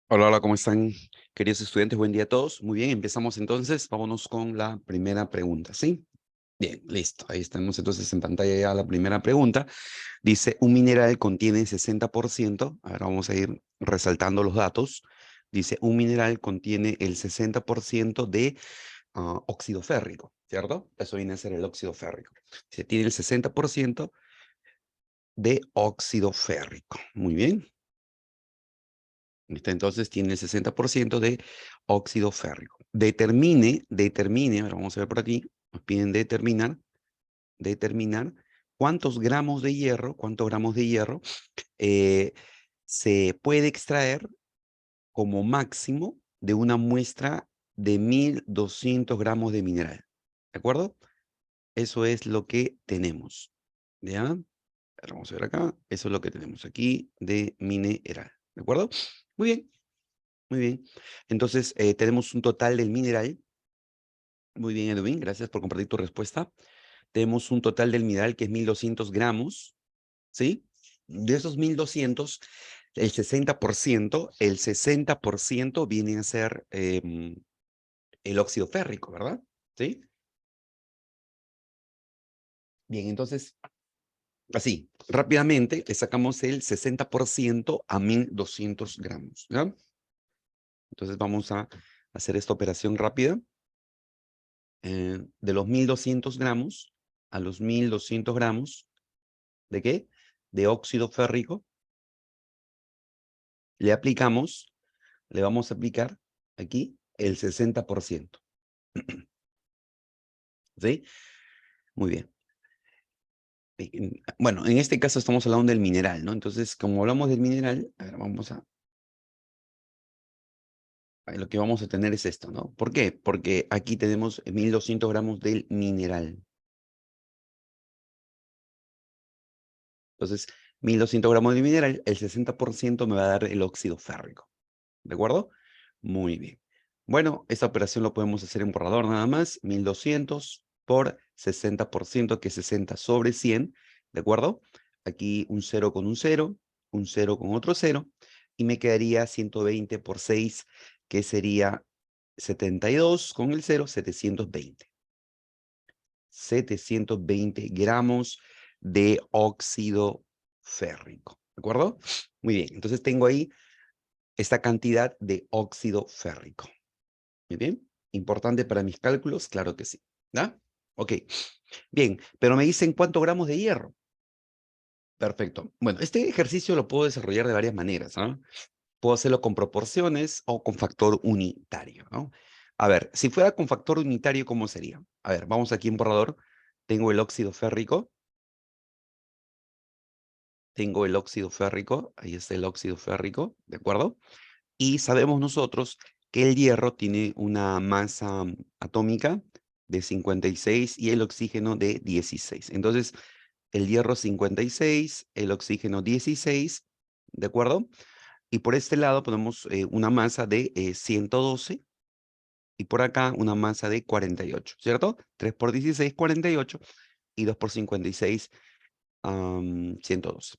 Hola, hola, ¿cómo están, queridos estudiantes? Buen día a todos. Muy bien, empezamos entonces. Vámonos con la primera pregunta, ¿sí? Bien, listo. Ahí estamos entonces en pantalla ya la primera pregunta. Dice, un mineral contiene 60%. A ver, vamos a ir resaltando los datos. Dice, un mineral contiene el 60% de óxido férrico, ¿cierto? Eso viene a ser el óxido férrico. Se tiene el 60% de óxido férrico. Muy bien. Entonces tiene el 60% de óxido férrico. Ahora vamos a ver por aquí, nos piden determinar cuántos gramos de hierro eh, se puede extraer como máximo de una muestra de 1200 gramos de mineral. ¿De acuerdo? Eso es lo que tenemos. ¿Ya? Vamos a ver acá. Eso es lo que tenemos aquí de mineral. ¿De acuerdo? Muy bien. Muy bien. Entonces, tenemos un total del mineral. Muy bien, Edwin, gracias por compartir tu respuesta. Tenemos un total del mineral que es 1200 gramos, ¿sí? De esos 1200, el 60% viene a ser el óxido férrico, ¿verdad? ¿Sí? Bien, entonces, así, rápidamente le sacamos el 60% a 1200 gramos, ¿ya? Entonces vamos a hacer esta operación rápida. De los 1200 gramos a los 1200 gramos, ¿de qué? De óxido férrico, le aplicamos, le vamos a aplicar aquí el 60%. ¿Sí? Muy bien. Bueno, en este caso estamos hablando del mineral, ¿no? Entonces, como hablamos del mineral, a ver, lo que vamos a tener es esto, ¿no? ¿Por qué? Porque aquí tenemos 1200 gramos del mineral. Entonces, 1200 gramos de mineral, el 60% me va a dar el óxido férrico. ¿De acuerdo? Muy bien. Bueno, esta operación lo podemos hacer en borrador nada más. 1200 por 60%, que es 60 sobre 100. ¿De acuerdo? Aquí un 0 con un 0 con otro 0. Y me quedaría 120 por 6, que sería 72 con el 0, 720. 720 gramos de óxido férrico. ¿De acuerdo? Muy bien. Entonces tengo ahí esta cantidad de óxido férrico. Muy bien. Importante para mis cálculos, claro que sí. ¿Ya? Ok. Bien, pero me dicen cuántos gramos de hierro. Perfecto. Bueno, este ejercicio lo puedo desarrollar de varias maneras, ¿no? Puedo hacerlo con proporciones o con factor unitario, ¿no? A ver, si fuera con factor unitario, ¿cómo sería? A ver, vamos aquí en borrador. Tengo el óxido férrico. Tengo el óxido férrico. Ahí está el óxido férrico, ¿de acuerdo? Y sabemos nosotros que el hierro tiene una masa atómica de 56 y el oxígeno de 16. Entonces, el hierro 56, el oxígeno 16, ¿de acuerdo? Y por este lado ponemos una masa de 112 y por acá una masa de 48, ¿cierto? 3 por 16, 48 y 2 por 56, 112.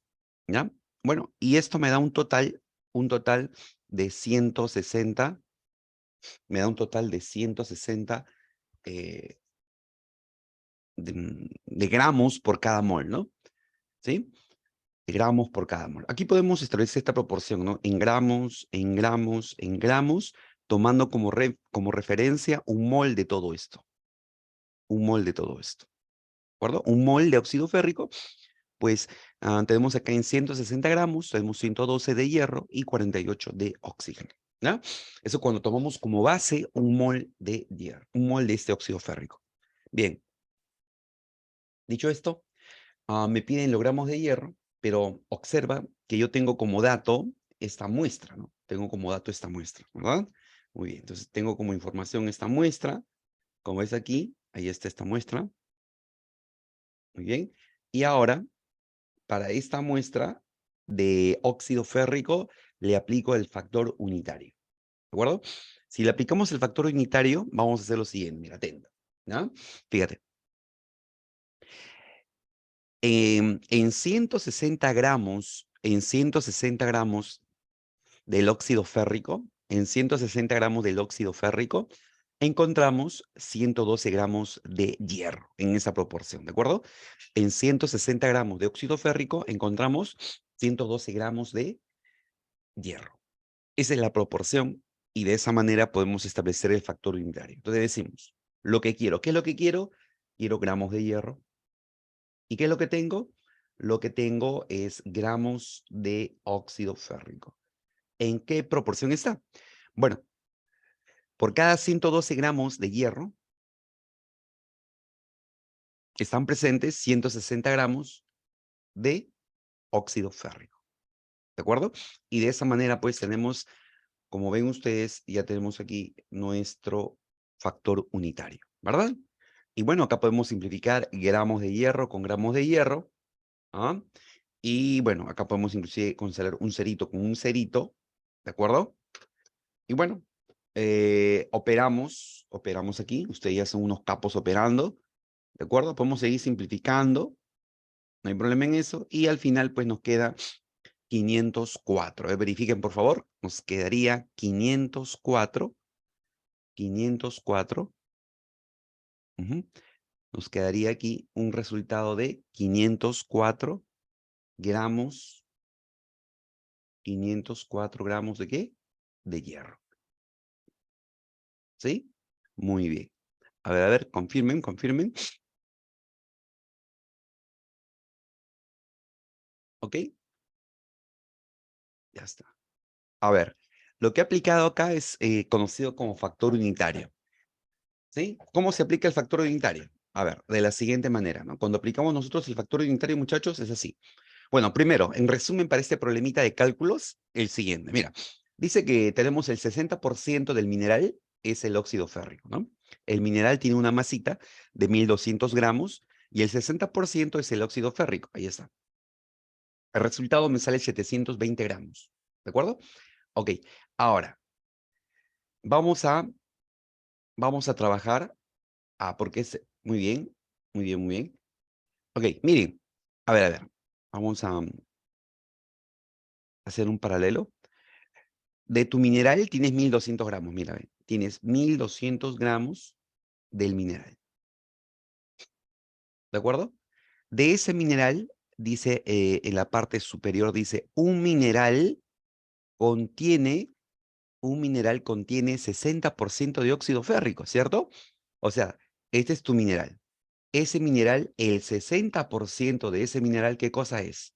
¿Ya? Bueno, y esto me da un total de 160, me da un total de 160 eh, de gramos por cada mol, ¿no? ¿Sí? De gramos por cada mol. Aquí podemos establecer esta proporción, ¿no? En gramos, en gramos, en gramos, tomando como referencia un mol de todo esto. Un mol de todo esto. ¿De acuerdo? Un mol de óxido férrico, pues tenemos acá en 160 gramos, tenemos 112 de hierro y 48 de oxígeno. ¿Ya? Eso cuando tomamos como base un mol de hierro, un mol de este óxido férrico. Bien, dicho esto, me piden los gramos de hierro, pero observa que yo tengo como dato esta muestra, ¿no? Tengo como dato esta muestra, ¿verdad? Muy bien, entonces tengo como información esta muestra, como ves aquí, ahí está esta muestra, muy bien. Y ahora, para esta muestra de óxido férrico, le aplico el factor unitario, ¿de acuerdo? Si le aplicamos el factor unitario, vamos a hacer lo siguiente, mira, atenta, ¿no? Fíjate, en 160 gramos del óxido férrico, en 160 gramos del óxido férrico, encontramos 112 gramos de hierro en esa proporción, ¿de acuerdo? En 160 gramos de óxido férrico encontramos 112 gramos de hierro. Esa es la proporción y de esa manera podemos establecer el factor unitario. Entonces decimos, lo que quiero. ¿Qué es lo que quiero? Quiero gramos de hierro. ¿Y qué es lo que tengo? Lo que tengo es gramos de óxido férrico. ¿En qué proporción está? Bueno, por cada 112 gramos de hierro están presentes 160 gramos de óxido férrico. ¿De acuerdo? Y de esa manera, pues tenemos, como ven ustedes, ya tenemos aquí nuestro factor unitario, ¿verdad? Y bueno, acá podemos simplificar gramos de hierro con gramos de hierro. ¿Ah? Y bueno, acá podemos inclusive cancelar un cerito con un cerito, ¿de acuerdo? Y bueno, operamos aquí, ustedes ya son unos capos operando, ¿de acuerdo? Podemos seguir simplificando, no hay problema en eso, y al final pues nos queda 504. Verifiquen por favor, nos quedaría 504, ujú, nos quedaría aquí un resultado de 504 gramos, 504 gramos ¿de qué? De hierro. ¿Sí? Muy bien. A ver, confirmen, confirmen. ¿Ok? Ya está. A ver, lo que he aplicado acá es conocido como factor unitario. ¿Sí? ¿Cómo se aplica el factor unitario? A ver, de la siguiente manera, ¿no? Cuando aplicamos nosotros el factor unitario, muchachos, es así. Bueno, primero, en resumen para este problemita de cálculos, el siguiente. Mira, dice que tenemos el 60% del mineral es el óxido férrico, ¿no? El mineral tiene una masita de 1200 gramos y el 60% es el óxido férrico. Ahí está. El resultado me sale 720 gramos. ¿De acuerdo? Ok. Ahora, vamos a, vamos a trabajar. Porque es muy bien, muy bien, muy bien. Ok, miren. A ver. Vamos a hacer un paralelo. De tu mineral tienes 1200 gramos. Mira, ve, tienes 1200 gramos del mineral. ¿De acuerdo? De ese mineral, dice en la parte superior, dice, contiene, un mineral contiene 60% de óxido férrico, ¿cierto? O sea, este es tu mineral. Ese mineral, el 60% de ese mineral, ¿qué cosa es?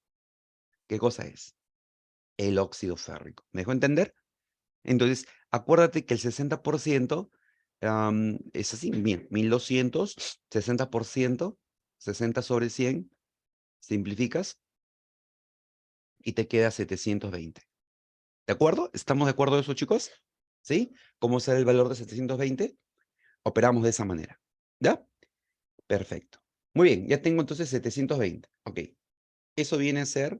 ¿Qué cosa es? El óxido férrico. ¿Me dejó entender? Entonces, acuérdate que el 60% es así, bien, 1200, 60%, 60 sobre 100, simplificas y te queda 720. ¿De acuerdo? ¿Estamos de acuerdo en eso, chicos? ¿Sí? ¿Cómo será el valor de 720? Operamos de esa manera. ¿Ya? Perfecto. Muy bien, ya tengo entonces 720. Ok. Eso viene a ser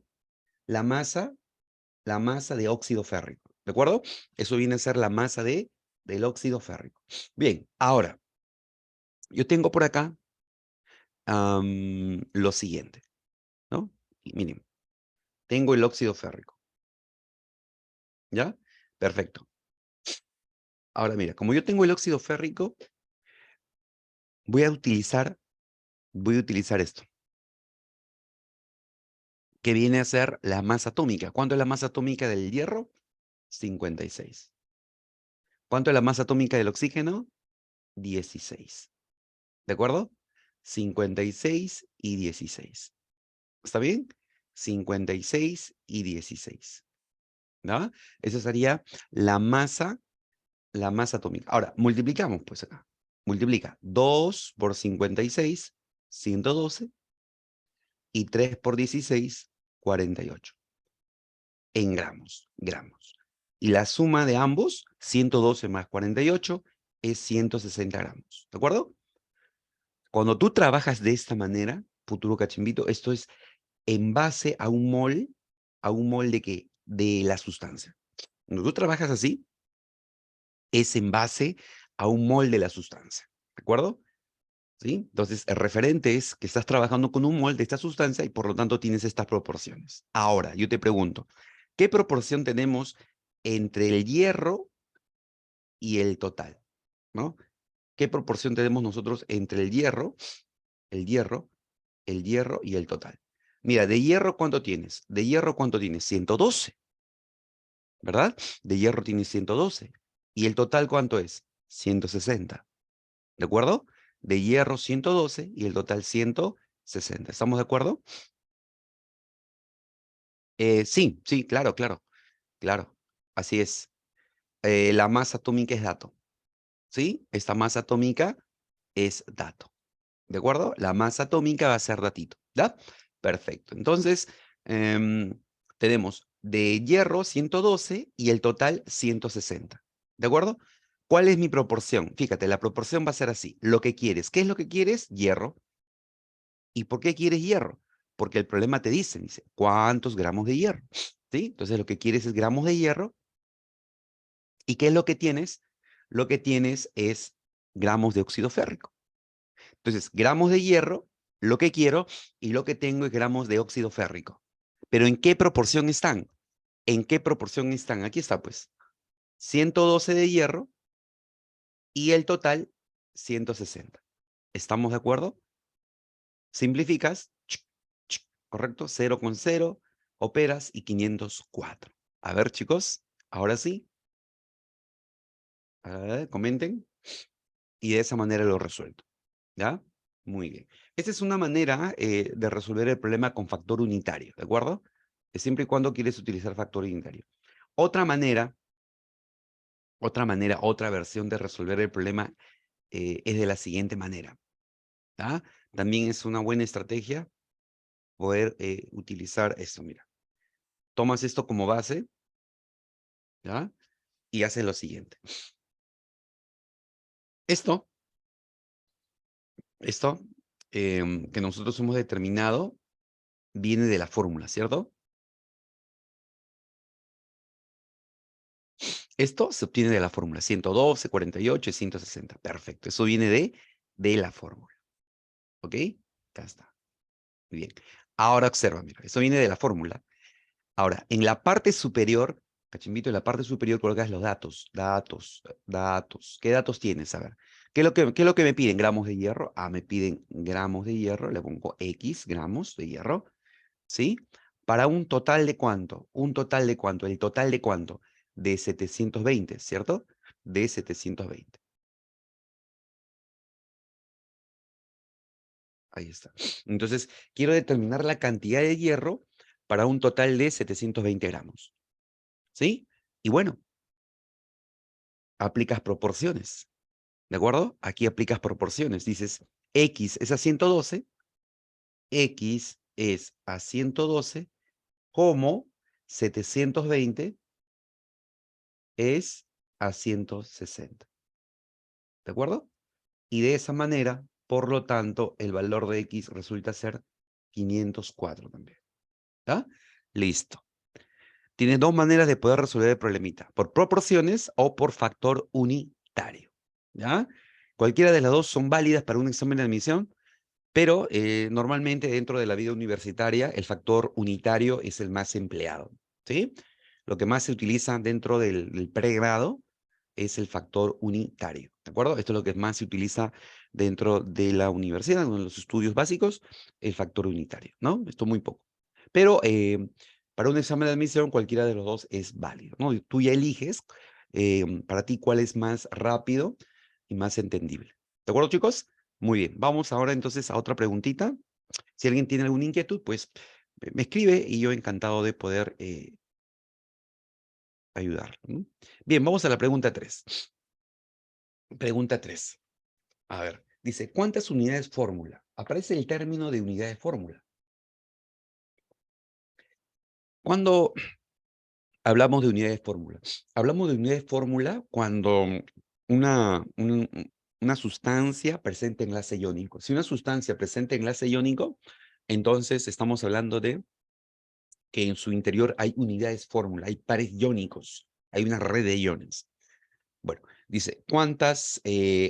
la masa de óxido férrico. ¿De acuerdo? Eso viene a ser la masa del óxido férrico. Bien, ahora, yo tengo por acá lo siguiente, ¿no? Y miren, tengo el óxido férrico. ¿Ya? Perfecto. Ahora mira, como yo tengo el óxido férrico, voy a utilizar esto, que viene a ser la masa atómica. ¿Cuánto es la masa atómica del hierro? 56. ¿Cuánto es la masa atómica del oxígeno? 16. ¿De acuerdo? 56 y 16. ¿Está bien? 56 y 16. ¿No? Esa sería la masa atómica. Ahora, multiplicamos pues acá. Multiplica 2 por 56, 112, y 3 por 16, 48. En gramos, gramos. Y la suma de ambos, 112 más 48, es 160 gramos. ¿De acuerdo? Cuando tú trabajas de esta manera, futuro cachimbito, esto es en base a un mol de qué? De la sustancia. Cuando tú trabajas así, es en base a un mol de la sustancia. ¿De acuerdo? ¿Sí? Entonces, el referente es que estás trabajando con un mol de esta sustancia y por lo tanto tienes estas proporciones. Ahora, yo te pregunto, ¿qué proporción tenemos entre el hierro y el total, ¿no? ¿Qué proporción tenemos nosotros entre el hierro, el hierro y el total? Mira, de hierro, ¿cuánto tienes? De hierro, ¿cuánto tienes? 112, ¿verdad? De hierro tienes 112. ¿Y el total cuánto es? 160. ¿De acuerdo? De hierro 112 y el total 160. ¿Estamos de acuerdo? Sí, sí, claro, claro, claro. Así es. La masa atómica es dato. ¿Sí? Esta masa atómica es dato. ¿De acuerdo? La masa atómica va a ser datito. ¿Ya? Perfecto. Entonces, tenemos de hierro 112 y el total 160. ¿De acuerdo? ¿Cuál es mi proporción? Fíjate, la proporción va a ser así. Lo que quieres. ¿Qué es lo que quieres? Hierro. ¿Y por qué quieres hierro? Porque el problema te dice, ¿cuántos gramos de hierro? ¿Sí? Entonces lo que quieres es gramos de hierro. ¿Y qué es lo que tienes? Lo que tienes es gramos de óxido férrico. Entonces, gramos de hierro, lo que quiero, y lo que tengo es gramos de óxido férrico. ¿Pero en qué proporción están? ¿En qué proporción están? Aquí está, pues. 112 de hierro y el total 160. ¿Estamos de acuerdo? Simplificas, ¿correcto? 0 con 0, operas y 504. A ver, chicos, ahora sí, comenten. Y de esa manera lo resuelto. ¿Ya? Muy bien. Esta es una manera de resolver el problema con factor unitario, ¿de acuerdo? Siempre y cuando quieres utilizar factor unitario. Otra manera, otra versión de resolver el problema es de la siguiente manera. ¿Ya? También es una buena estrategia poder utilizar esto, mira. Tomas esto como base, ¿ya? Y haces lo siguiente. Esto que nosotros hemos determinado viene de la fórmula, ¿cierto? Esto se obtiene de la fórmula 112, 48 y 160. Perfecto. Eso viene de la fórmula. ¿Ok? Ya está. Muy bien. Ahora observa, mira. Eso viene de la fórmula. Ahora, en la parte superior, cachimbito, en la parte superior colocas los datos. Datos. ¿Qué datos tienes? A ver. ¿Qué es lo que me piden? ¿Gramos de hierro? Ah, me piden gramos de hierro. Le pongo X gramos de hierro. ¿Sí? Para un total de ¿cuánto? ¿Un total de cuánto? ¿El total de cuánto? De 720, ¿cierto? De 720. Ahí está. Entonces, quiero determinar la cantidad de hierro para un total de 720 gramos. ¿Sí? Y bueno, aplicas proporciones. ¿De acuerdo? Aquí aplicas proporciones. Dices, X es a 112, X es a 112, como 720 es a 160. ¿De acuerdo? Y de esa manera, por lo tanto, el valor de X resulta ser 504 también. ¿Está? Listo. Tienes dos maneras de poder resolver el problemita, por proporciones o por factor unitario. ¿Ya? Cualquiera de las dos son válidas para un examen de admisión, pero normalmente dentro de la vida universitaria el factor unitario es el más empleado. ¿Sí? Lo que más se utiliza dentro del pregrado es el factor unitario, ¿de acuerdo? Esto es lo que más se utiliza dentro de la universidad, en los estudios básicos, el factor unitario, ¿no? Esto muy poco. Pero para un examen de admisión, cualquiera de los dos es válido, ¿no? Y tú ya eliges para ti cuál es más rápido y más entendible. ¿De acuerdo, chicos? Muy bien. Vamos ahora entonces a otra preguntita. Si alguien tiene alguna inquietud, pues me escribe y yo encantado de poder ayudar, ¿no? Bien, vamos a la pregunta 3. Pregunta 3. A ver, dice, ¿cuántas unidades fórmula? Aparece el término de unidad de fórmula. Cuando hablamos de unidad de fórmula, hablamos de unidad de fórmula cuando una, un- una sustancia presenta enlace iónico. Si una sustancia presenta enlace iónico, entonces estamos hablando de que en su interior hay unidades fórmula, hay pares iónicos, hay una red de iones. Bueno, dice, cuántas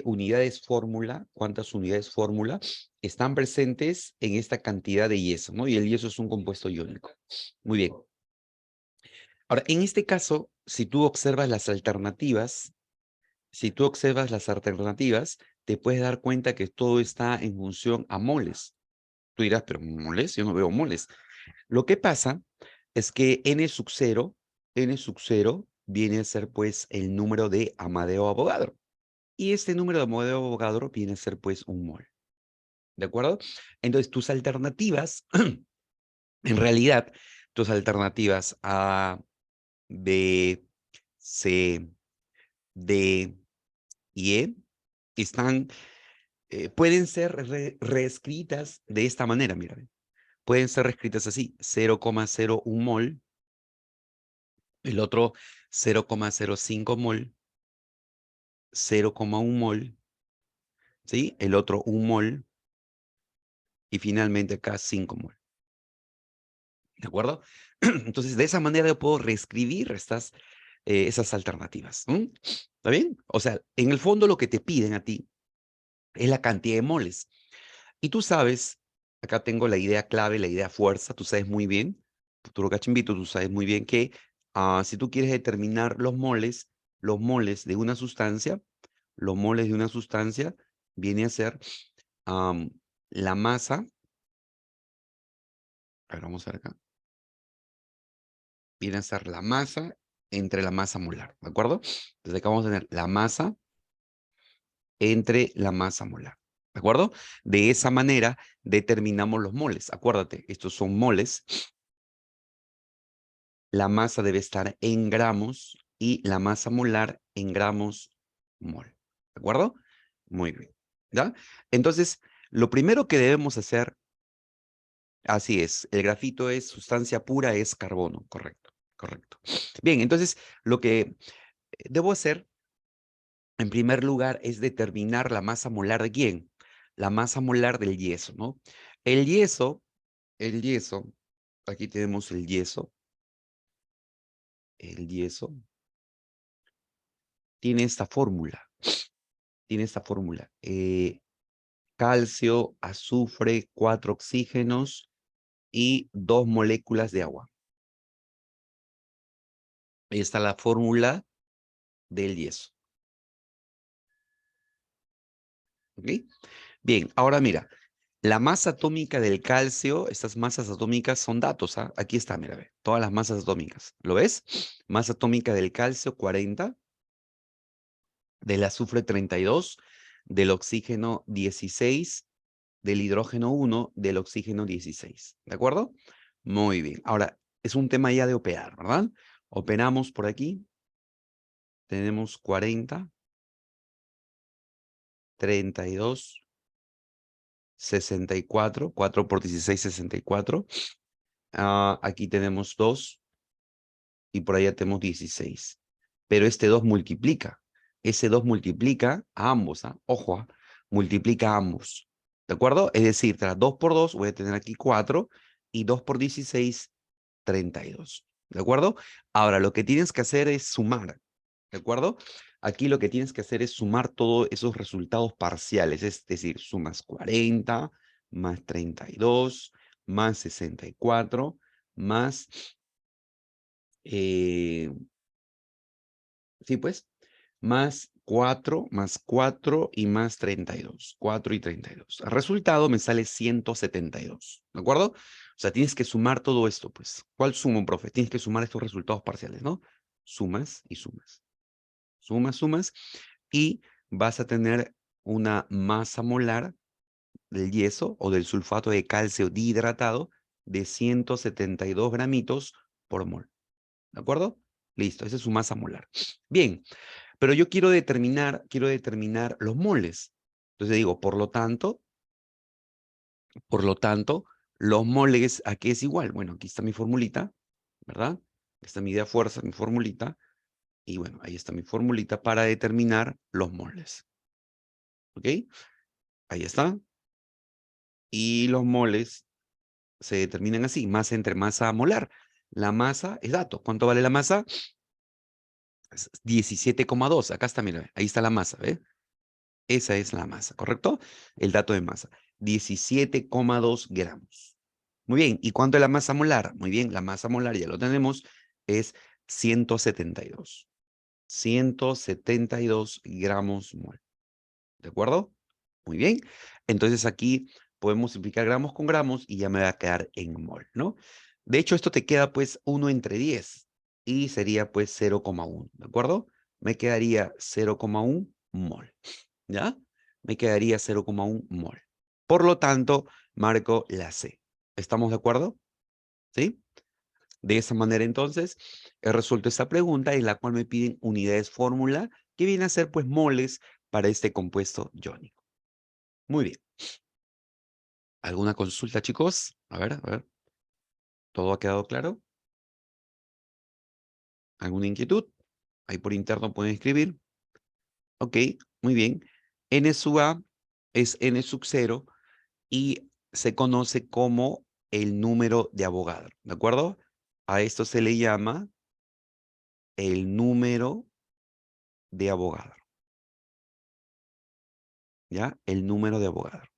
unidades fórmula están presentes en esta cantidad de yeso, ¿no? Y el yeso es un compuesto iónico. Muy bien. Ahora, en este caso, si tú observas las alternativas, te puedes dar cuenta que todo está en función a moles. Tú dirás, pero moles, yo no veo moles. Lo que pasa es que n sub 0 viene a ser pues el número de Amadeo Avogadro. Y este número de Amadeo Avogadro viene a ser pues un mol. ¿De acuerdo? Entonces tus alternativas, en realidad, tus alternativas A, B, C, D y E están, pueden ser reescritas de esta manera, mira. Pueden ser reescritas así, 0,01 mol, el otro 0,05 mol, 0,1 mol, ¿sí? El otro 1 mol y finalmente acá 5 mol. ¿De acuerdo? Entonces, de esa manera yo puedo reescribir esas alternativas. ¿Está bien? O sea, en el fondo lo que te piden a ti es la cantidad de moles. Y tú sabes, acá tengo la idea clave, la idea fuerza, tú sabes muy bien, futuro cachimbito, tú sabes muy bien que si tú quieres determinar los moles de una sustancia, los moles de una sustancia viene a ser la masa, a ver, vamos a ver acá, viene a ser la masa entre la masa molar, ¿de acuerdo? Entonces acá vamos a tener la masa entre la masa molar, ¿de acuerdo? De esa manera determinamos los moles. Acuérdate, estos son moles. La masa debe estar en gramos y la masa molar en gramos mol. ¿De acuerdo? Muy bien. ¿Ya? Entonces, lo primero que debemos hacer, así es, el grafito es sustancia pura, es carbono. Correcto, correcto. Bien, entonces, lo que debo hacer, en primer lugar, es determinar la masa molar de quién. La masa molar del yeso, ¿no? El yeso, aquí tenemos el yeso tiene esta fórmula. Calcio, azufre, 4 oxígenos y 2 moléculas de agua. Ahí está la fórmula del yeso. ¿Ok? Bien, ahora mira, la masa atómica del calcio, estas masas atómicas son datos, ¿ah? Aquí está, mira, ve, todas las masas atómicas. ¿Lo ves? Masa atómica del calcio, 40, del azufre, 32, del oxígeno, 16, del hidrógeno 1, del oxígeno 16. ¿De acuerdo? Muy bien. Ahora, es un tema ya de operar, ¿verdad? Operamos por aquí. Tenemos 40, 32, 64, 4 por 16, 64. Aquí tenemos 2 y por allá tenemos 16. Pero este 2 multiplica. Ese 2 multiplica a ambos, ¿ah? Ojo, ¿ah? Multiplica a ambos. ¿De acuerdo? Es decir, tras 2 por 2 voy a tener aquí 4 y 2 por 16, 32. ¿De acuerdo? Ahora, lo que tienes que hacer es sumar. ¿De acuerdo? Aquí lo que tienes que hacer es sumar todos esos resultados parciales. Es decir, sumas 40 más 32 más 64 más sí, pues, más 4 y más 32. 4 y 32. El resultado me sale 172. ¿De acuerdo? O sea, tienes que sumar todo esto, pues. ¿Cuál sumo, profe? Tienes que sumar estos resultados parciales, ¿no? Sumas y sumas. Sumas, sumas. Y vas a tener una masa molar del yeso o del sulfato de calcio dihidratado de 172 gramitos por mol. ¿De acuerdo? Listo, esa es su masa molar. Bien, pero yo quiero determinar los moles. Entonces digo, por lo tanto, los moles, ¿a qué es igual? Bueno, aquí está mi formulita, ¿verdad? Esta es mi idea fuerza, mi formulita. Y bueno, ahí está mi formulita para determinar los moles. ¿Ok? Ahí está. Y los moles se determinan así, masa entre masa molar. La masa es dato. ¿Cuánto vale la masa? 17,2. Acá está, mira, ahí está la masa, ¿ve? Esa es la masa, ¿correcto? El dato de masa, 17,2 gramos. Muy bien, ¿y cuánto es la masa molar? Muy bien, la masa molar ya lo tenemos, es 172. 172 gramos mol. ¿De acuerdo? Muy bien. Entonces aquí podemos simplificar gramos con gramos y ya me va a quedar en mol, ¿no? De hecho, esto te queda pues 1 entre 10 y sería pues 0,1, ¿de acuerdo? Me quedaría 0,1 mol, ¿ya? Me quedaría 0,1 mol. Por lo tanto, marco la C. ¿Estamos de acuerdo? ¿Sí? De esa manera, entonces, he resuelto esta pregunta en la cual me piden unidades fórmula, que viene a ser, pues, moles para este compuesto iónico. Muy bien. ¿Alguna consulta, chicos? A ver, a ver. ¿Todo ha quedado claro? ¿Alguna inquietud? Ahí por interno pueden escribir. Ok, muy bien. N sub A es N sub 0 y se conoce como el número de Avogadro, ¿de acuerdo? A esto se le llama el número de Avogadro, ¿ya? El número de Avogadro,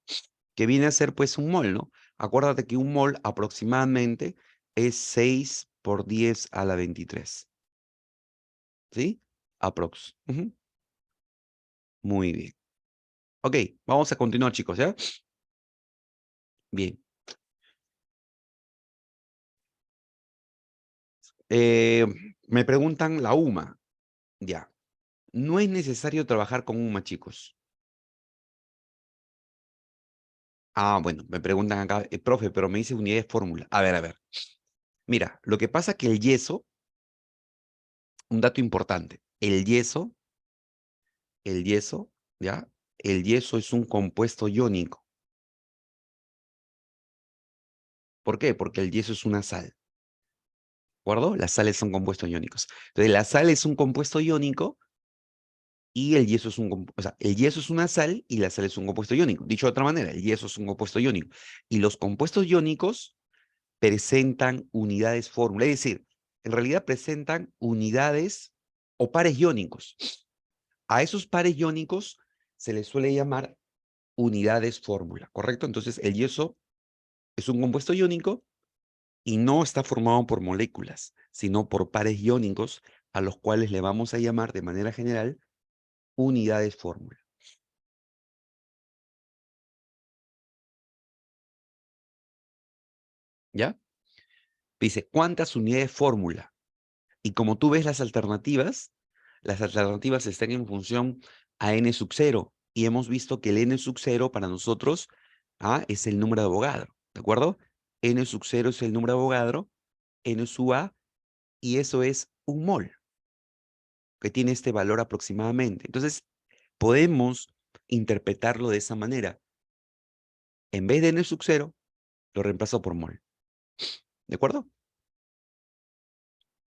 que viene a ser pues un mol, ¿no? Acuérdate que un mol aproximadamente es 6 por 10 a la 23, ¿sí? Aprox. Muy bien. Ok, vamos a continuar, chicos, ¿ya? Bien. Eh, Me preguntan la UMA, ya. No es necesario trabajar con UMA, chicos. Ah, bueno, me preguntan acá, profe, pero me dice unidad de fórmula. A ver, a ver. Mira, lo que pasa que el yeso, un dato importante, el yeso, ¿ya? El yeso es un compuesto iónico. ¿Por qué? Porque el yeso es una sal, ¿de acuerdo? Las sales son compuestos iónicos. Entonces, la sal es un compuesto iónico y el yeso es o sea, el yeso es una sal y la sal es un compuesto iónico. Dicho de otra manera, el yeso es un compuesto iónico. Y los compuestos iónicos presentan unidades fórmula, es decir, en realidad presentan unidades o pares iónicos. A esos pares iónicos se les suele llamar unidades fórmula, ¿correcto? Entonces, el yeso es un compuesto iónico y no está formado por moléculas, sino por pares iónicos a los cuales le vamos a llamar de manera general unidades fórmula. ¿Ya? Dice, ¿cuántas unidades fórmula? Y como tú ves las alternativas están en función a n sub 0. Y hemos visto que el n sub 0 para nosotros es el número de Avogadro. ¿De acuerdo? N sub 0 es el número de Avogadro, n sub A, y eso es un mol, que tiene este valor aproximadamente. Entonces, podemos interpretarlo de esa manera. En vez de n sub 0, lo reemplazo por mol. ¿De acuerdo?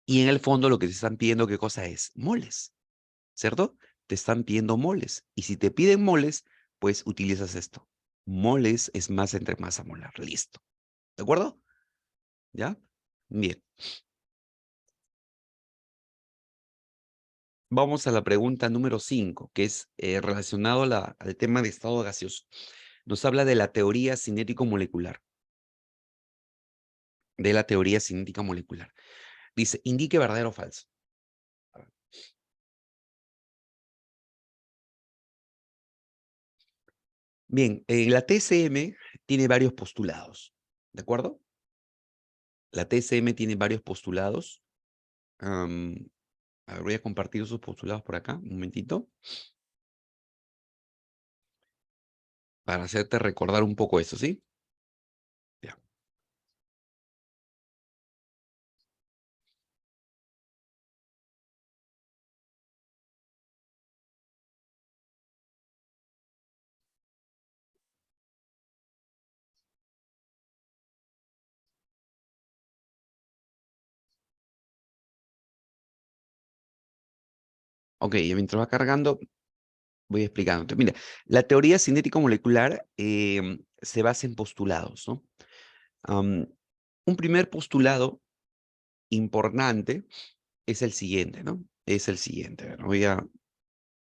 Y en el fondo lo que te están pidiendo, ¿qué cosa es? Moles, ¿cierto? Te están pidiendo moles. Y si te piden moles, pues utilizas esto. Moles es masa entre masa molar. Listo. ¿De acuerdo? ¿Ya? Bien. Vamos a la pregunta número 5, que es relacionado al tema de estado gaseoso. Nos habla de la teoría cinético-molecular. De la teoría cinética molecular. Dice, indique verdadero o falso. Bien, la TCM tiene varios postulados, ¿de acuerdo? La TCM tiene varios postulados. A ver, voy a compartir esos postulados por acá, un momentito, para hacerte recordar un poco eso, ¿sí? Ya. Ok, y mientras va cargando, voy explicándote. Mira, la teoría cinético-molecular se basa en postulados, ¿no? Am, un primer postulado importante es el siguiente, ¿no? Es el siguiente. A ver, voy a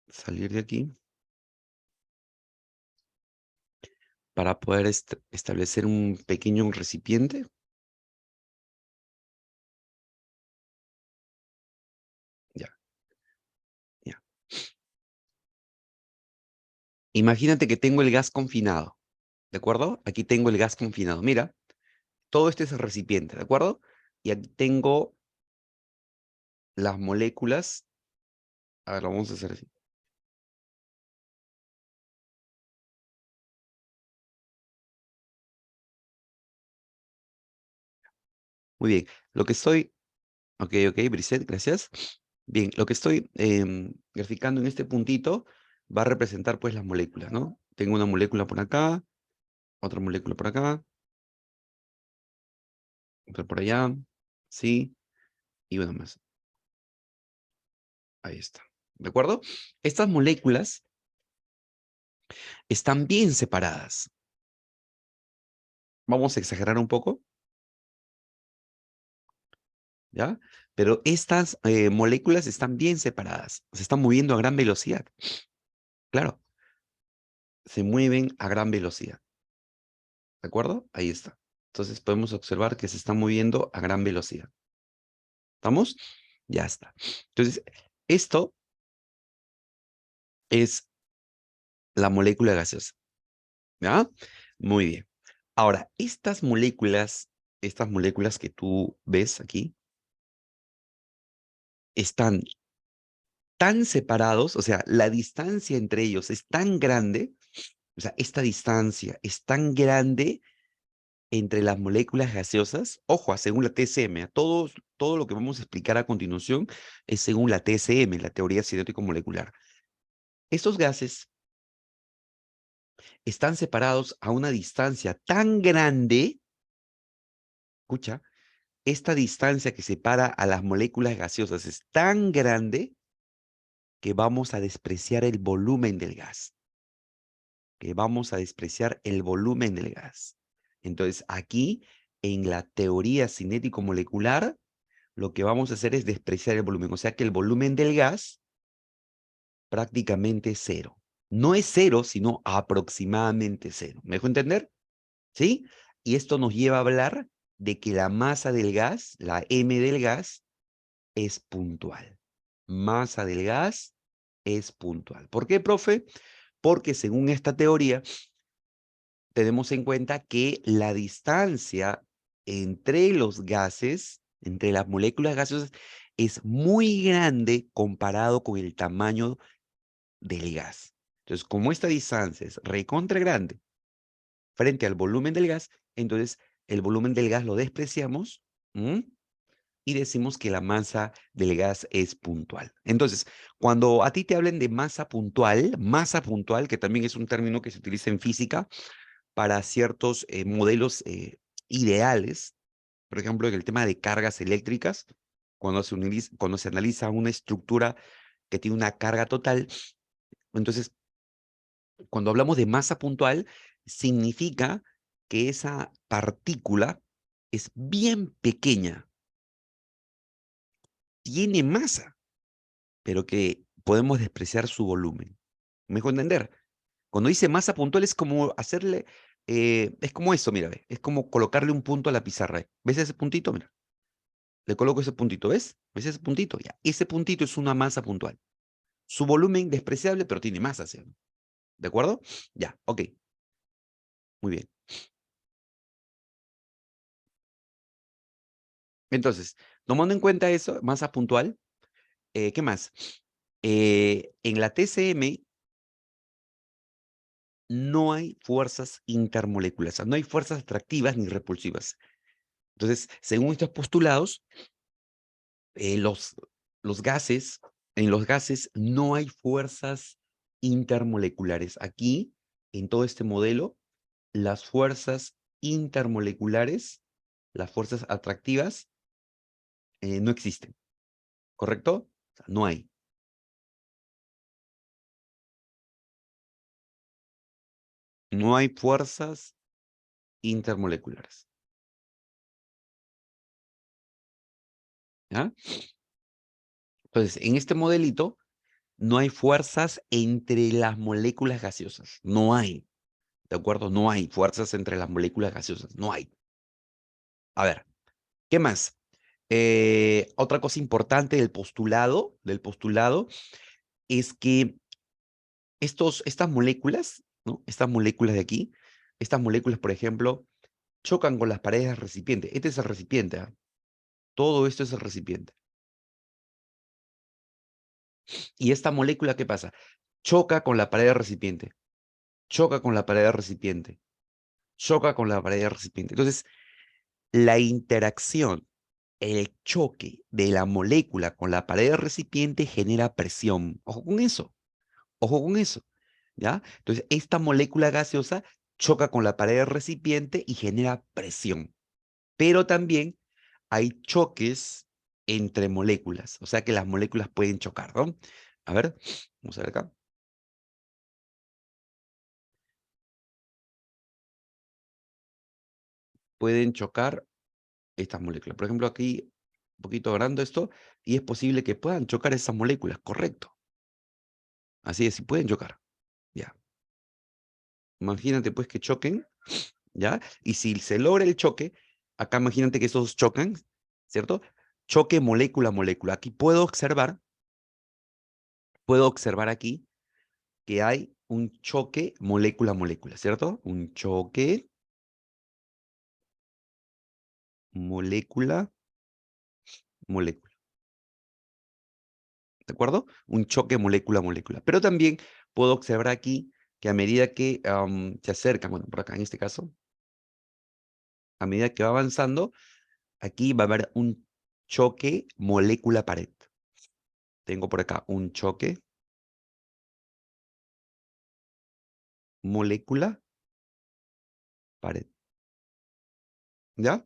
salir de aquí para poder establecer un pequeño recipiente. Imagínate que tengo el gas confinado, ¿de acuerdo? Aquí tengo el gas confinado. Mira, todo este es el recipiente, ¿de acuerdo? Y aquí tengo las moléculas. A ver, lo vamos a hacer así. Muy bien. Lo que estoy... Ok, ok, Brisette, gracias. Bien, lo que estoy graficando en este puntito va a representar pues las moléculas, ¿no? Tengo una molécula por acá, otra molécula por acá, otra por allá, sí, y una más. Ahí está. ¿De acuerdo? Estas moléculas están bien separadas. Vamos a exagerar un poco, ¿ya? Pero estas moléculas están bien separadas. Se están moviendo a gran velocidad. Claro, se mueven a gran velocidad. ¿De acuerdo? Ahí está. Entonces podemos observar que se están moviendo a gran velocidad. ¿Estamos? Ya está. Entonces, esto es la molécula gaseosa. ¿Ya? Muy bien. Ahora, estas moléculas que tú ves aquí, están tan separados, o sea, la distancia entre ellos es tan grande, o sea, esta distancia es tan grande entre las moléculas gaseosas, ojo, según la TSM, todo lo que vamos a explicar a continuación es según la TSM, la teoría cinético-molecular. Estos gases están separados a una distancia tan grande, escucha, esta distancia que separa a las moléculas gaseosas es tan grande que vamos a despreciar el volumen del gas, que vamos a despreciar el volumen del gas. Entonces, aquí, en la teoría cinético-molecular, lo que vamos a hacer es despreciar el volumen. O sea que el volumen del gas prácticamente es cero. No es cero, sino aproximadamente cero. ¿Me dejo entender? ¿Sí? Y esto nos lleva a hablar de que la masa del gas, la M del gas, es puntual. Masa del gas es puntual. ¿Por qué, profe? Porque según esta teoría, tenemos en cuenta que la distancia entre los gases, entre las moléculas gaseosas, es muy grande comparado con el tamaño del gas. Entonces, como esta distancia es recontra grande frente al volumen del gas, entonces el volumen del gas lo despreciamos, ¿m? Y decimos que la masa del gas es puntual. Entonces, cuando a ti te hablen de masa puntual, que también es un término que se utiliza en física para ciertos modelos ideales, por ejemplo, en el tema de cargas eléctricas, cuando se analiza una estructura que tiene una carga total, entonces, cuando hablamos de masa puntual, significa que esa partícula es bien pequeña, tiene masa, pero que podemos despreciar su volumen. ¿Me dejo entender? Cuando dice masa puntual es como hacerle, es como eso, mira, ve, es como colocarle un punto a la pizarra. ¿Ves ese puntito? Mira, le coloco ese puntito, ¿ves? ¿Ves ese puntito? Ya, ese puntito es una masa puntual. Su volumen despreciable, pero tiene masa, ¿sí? ¿De acuerdo? Ya, ok, muy bien. Entonces, tomando en cuenta eso, masa puntual, ¿qué más? En la TCM no hay fuerzas intermoleculares, o sea, no hay fuerzas atractivas ni repulsivas. Entonces, según estos postulados, eh, los, los gases, en los gases no hay fuerzas intermoleculares. Aquí, en todo este modelo, las fuerzas intermoleculares, las fuerzas atractivas, no existen, ¿correcto? O sea, no hay. No hay fuerzas intermoleculares. ¿Ya? Entonces, en este modelito, no hay fuerzas entre las moléculas gaseosas. No hay. ¿De acuerdo? No hay fuerzas entre las moléculas gaseosas. No hay. A ver, ¿qué más? Otra cosa importante del postulado es que estas moléculas, ¿no? Estas moléculas de aquí, estas moléculas, por ejemplo, chocan con las paredes del recipiente. Este es el recipiente, ¿ah? Todo esto es el recipiente. ¿Y esta molécula qué pasa? Choca con la pared del recipiente, choca con la pared del recipiente, choca con la pared del recipiente. Entonces, la interacción, el choque de la molécula con la pared del recipiente genera presión. Ojo con eso, ¿ya? Entonces, esta molécula gaseosa choca con la pared del recipiente y genera presión. Pero también hay choques entre moléculas, o sea que las moléculas pueden chocar, ¿no? A ver, vamos a ver acá. Pueden chocar estas moléculas. Por ejemplo, aquí, un poquito agrando esto, y es posible que puedan chocar esas moléculas, correcto. Así es, sí pueden chocar, ya. Imagínate pues que choquen, ¿ya? Y si se logra el choque, acá imagínate que esos chocan, ¿cierto? Choque molécula a molécula. Aquí puedo observar aquí que hay un choque molécula a molécula, ¿cierto? Un choque molécula molécula, ¿de acuerdo? Un choque molécula a molécula. Pero también puedo observar aquí que a medida que se acercan, bueno, por acá en este caso, a medida que va avanzando, aquí va a haber un choque molécula pared. Tengo por acá un choque molécula pared, ¿ya?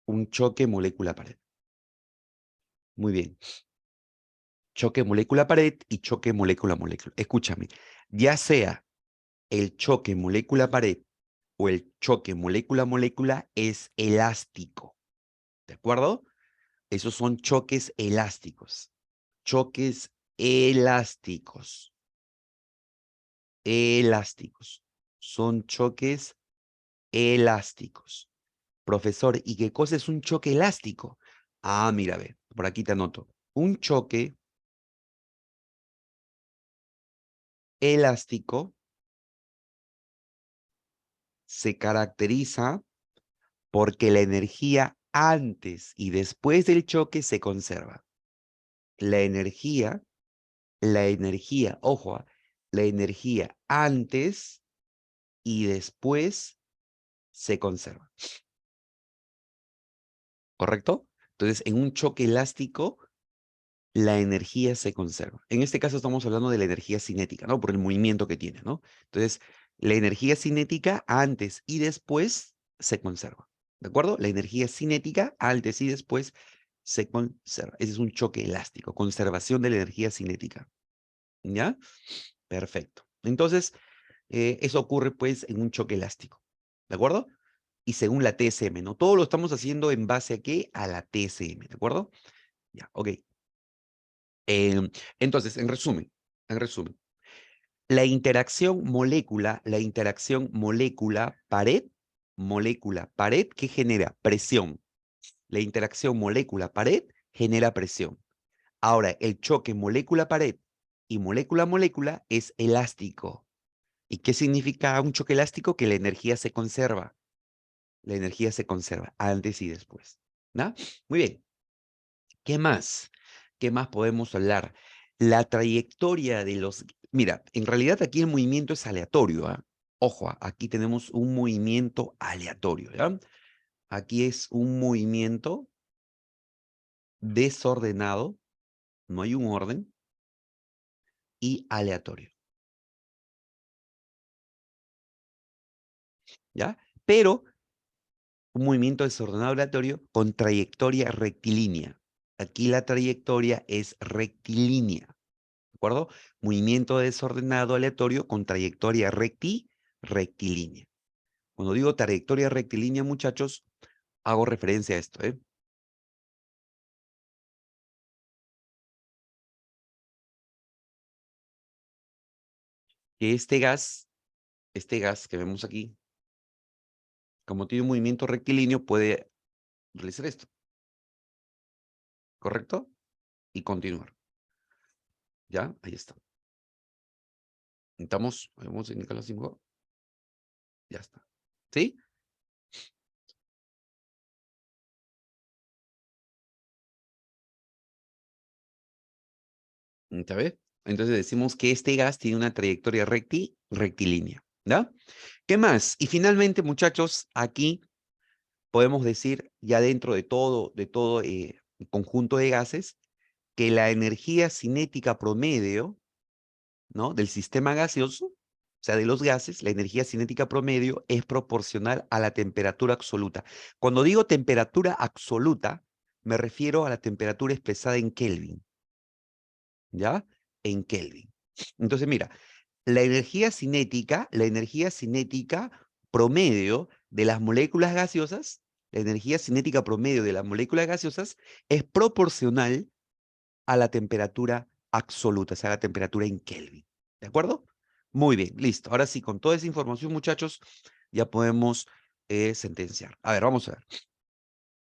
Un choque molécula pared. Muy bien. Choque molécula pared y choque molécula molécula. Escúchame, ya sea el choque molécula pared o el choque molécula molécula es elástico, ¿de acuerdo? Esos son choques elásticos. Choques elásticos. Elásticos. Son choques elásticos. Profesor, ¿y qué cosa es un choque elástico? Ah, mira, ve, por aquí te anoto. Un choque elástico se caracteriza porque la energía antes y después del choque se conserva. La energía, ojo, la energía antes y después se conserva. ¿Correcto? Entonces, en un choque elástico, la energía se conserva. En este caso estamos hablando de la energía cinética, ¿no? Por el movimiento que tiene, ¿no? Entonces, la energía cinética antes y después se conserva. ¿De acuerdo? La energía cinética antes y después se conserva. Ese es un choque elástico, conservación de la energía cinética. ¿Ya? Perfecto. Entonces, eso ocurre pues en un choque elástico. ¿De acuerdo? Y según la TSM, ¿no? Todo lo estamos haciendo en base a qué? A la TSM, ¿de acuerdo? Ya, ok. Entonces, en resumen, la interacción molécula pared que genera presión. La interacción molécula pared genera presión. Ahora, el choque molécula pared y molécula molécula es elástico. ¿Y qué significa un choque elástico? Que la energía se conserva. La energía se conserva antes y después. ¿No? Muy bien. ¿Qué más? ¿Qué más podemos hablar? La trayectoria de los... Mira, en realidad aquí el movimiento es aleatorio, ¿ah? Ojo, aquí tenemos un movimiento aleatorio, ¿ya? Aquí es un movimiento desordenado, no hay un orden, y aleatorio, ¿ya? Pero un movimiento desordenado aleatorio con trayectoria rectilínea. Aquí la trayectoria es rectilínea, ¿de acuerdo? Movimiento desordenado aleatorio con trayectoria rectilínea. Cuando digo trayectoria rectilínea, muchachos, hago referencia a esto, ¿eh? Que este gas que vemos aquí, como tiene un movimiento rectilíneo, puede realizar esto, ¿correcto? Y continuar. ¿Ya? Ahí está. ¿Estamos? ¿Vamos a indicar las 5? Ya está. ¿Sí? ¿Está bien? Entonces decimos que este gas tiene una trayectoria rectilínea. ¿Ya? ¿Qué más? Y finalmente, muchachos, aquí podemos decir, ya dentro de todo conjunto de gases, que la energía cinética promedio, ¿no?, del sistema gaseoso, o sea, de los gases, la energía cinética promedio es proporcional a la temperatura absoluta. Cuando digo temperatura absoluta, me refiero a la temperatura expresada en Kelvin, ¿ya? En Kelvin. Entonces, mira, la energía cinética promedio de las moléculas gaseosas, la energía cinética promedio de las moléculas gaseosas es proporcional a la temperatura absoluta, o sea, la temperatura en Kelvin. ¿De acuerdo? Muy bien, listo. Ahora sí, con toda esa información, muchachos, ya podemos sentenciar. A ver, vamos a ver.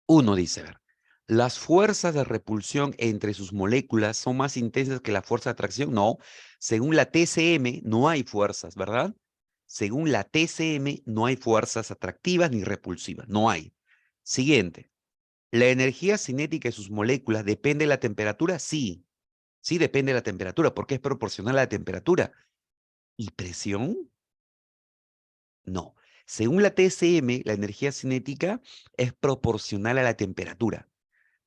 Uno dice, a ver, ¿las fuerzas de repulsión entre sus moléculas son más intensas que la fuerza de atracción? No. Según la TCM, no hay fuerzas, ¿verdad? Según la TCM, no hay fuerzas atractivas ni repulsivas. No hay. Siguiente. ¿La energía cinética de sus moléculas depende de la temperatura? Sí. Sí depende de la temperatura, porque es proporcional a la temperatura. ¿Y presión? No. Según la TSM, la energía cinética es proporcional a la temperatura.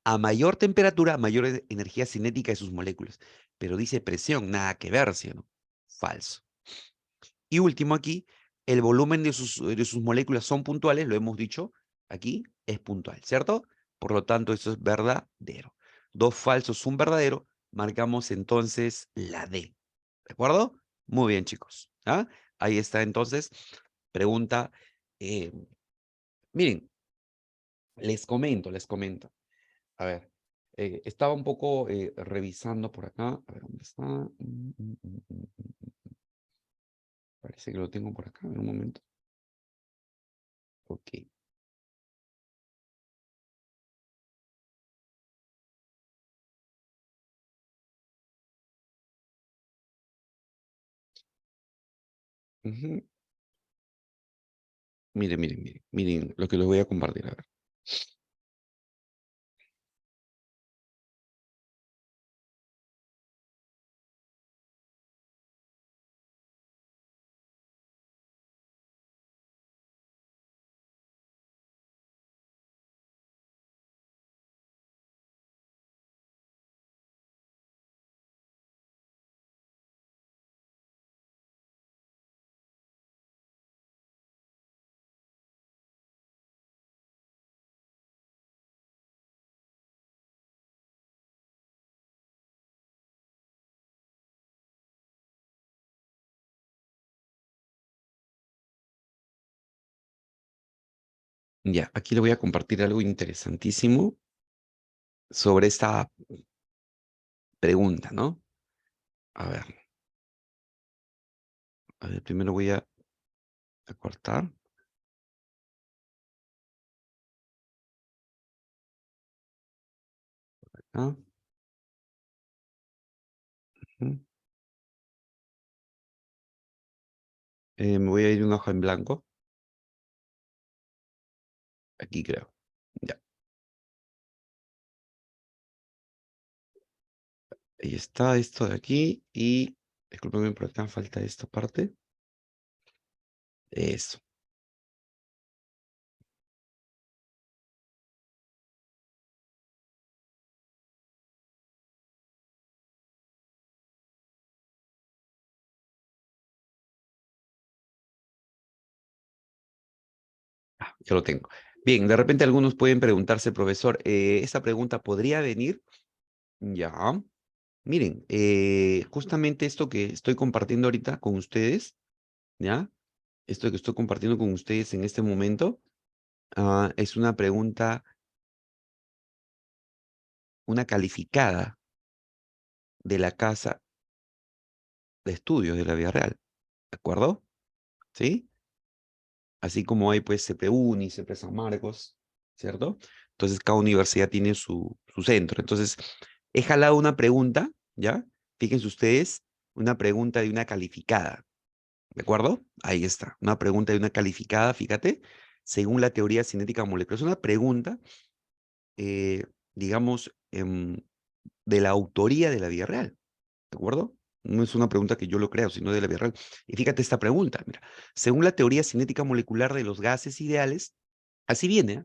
A mayor temperatura, mayor energía cinética de sus moléculas. Pero dice presión, nada que ver, ¿sí o no? Falso. Y último aquí, el volumen de sus moléculas son puntuales, lo hemos dicho, aquí es puntual, ¿cierto? Por lo tanto, eso es verdadero. Dos falsos, un verdadero, marcamos entonces la D. ¿De acuerdo? Muy bien, chicos. ¿Ah? Ahí está entonces. Pregunta. eh, miren, les comento. A ver, estaba un poco revisando por acá. A ver, ¿dónde está? Parece que lo tengo por acá. En un momento. Ok. Ujú. Miren lo que les voy a compartir. A ver. Ya, aquí le voy a compartir algo interesantísimo sobre esta pregunta, ¿no? A ver, primero voy a cortar. ¿Ah? Ujú. Me voy a ir a una hoja en blanco. Aquí creo. Ya, ahí está esto de aquí. Y discúlpeme, por acá falta esta parte. Eso. Ah, ya lo tengo. Bien, de repente algunos pueden preguntarse, profesor, ¿esta pregunta podría venir? Ya. Miren, justamente esto que estoy compartiendo ahorita con ustedes, ¿ya? Esto que estoy compartiendo con ustedes en este momento, es una pregunta, una calificada de la casa de estudios de la vida real, ¿de acuerdo? ¿Sí? Así como hay pues CPUNI, CP San Marcos, ¿cierto? Entonces cada universidad tiene su centro. Entonces, he jalado una pregunta, ¿ya? Fíjense ustedes, una pregunta de una calificada. ¿De acuerdo? Ahí está. Una pregunta de una calificada, fíjate, según la teoría cinética molecular. Es una pregunta, eh, digamos, de la autoría de la vida real. ¿De acuerdo? No es una pregunta que yo lo creo, sino de la vida real. Y fíjate esta pregunta, mira. Según la teoría cinética molecular de los gases ideales, así viene, ¿eh?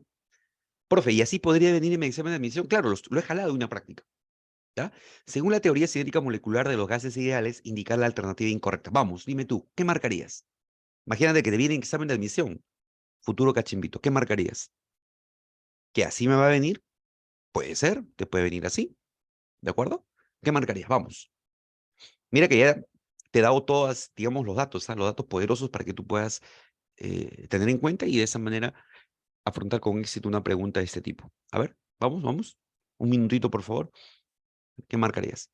Profe, y así podría venir en mi examen de admisión. Claro, lo he jalado de una práctica. ¿Ya? Según la teoría cinética molecular de los gases ideales, indicar la alternativa incorrecta. Vamos, dime tú, ¿qué marcarías? Imagínate que te viene en examen de admisión, futuro cachimbito, ¿qué marcarías? ¿Que así me va a venir? Puede ser, te puede venir así, ¿de acuerdo? ¿Qué marcarías? Vamos. Mira que ya te he dado todas, digamos, los datos, ¿ah? Los datos poderosos para que tú puedas tener en cuenta y de esa manera afrontar con éxito una pregunta de este tipo. A ver, vamos, vamos. Un minutito, por favor. ¿Qué marcarías?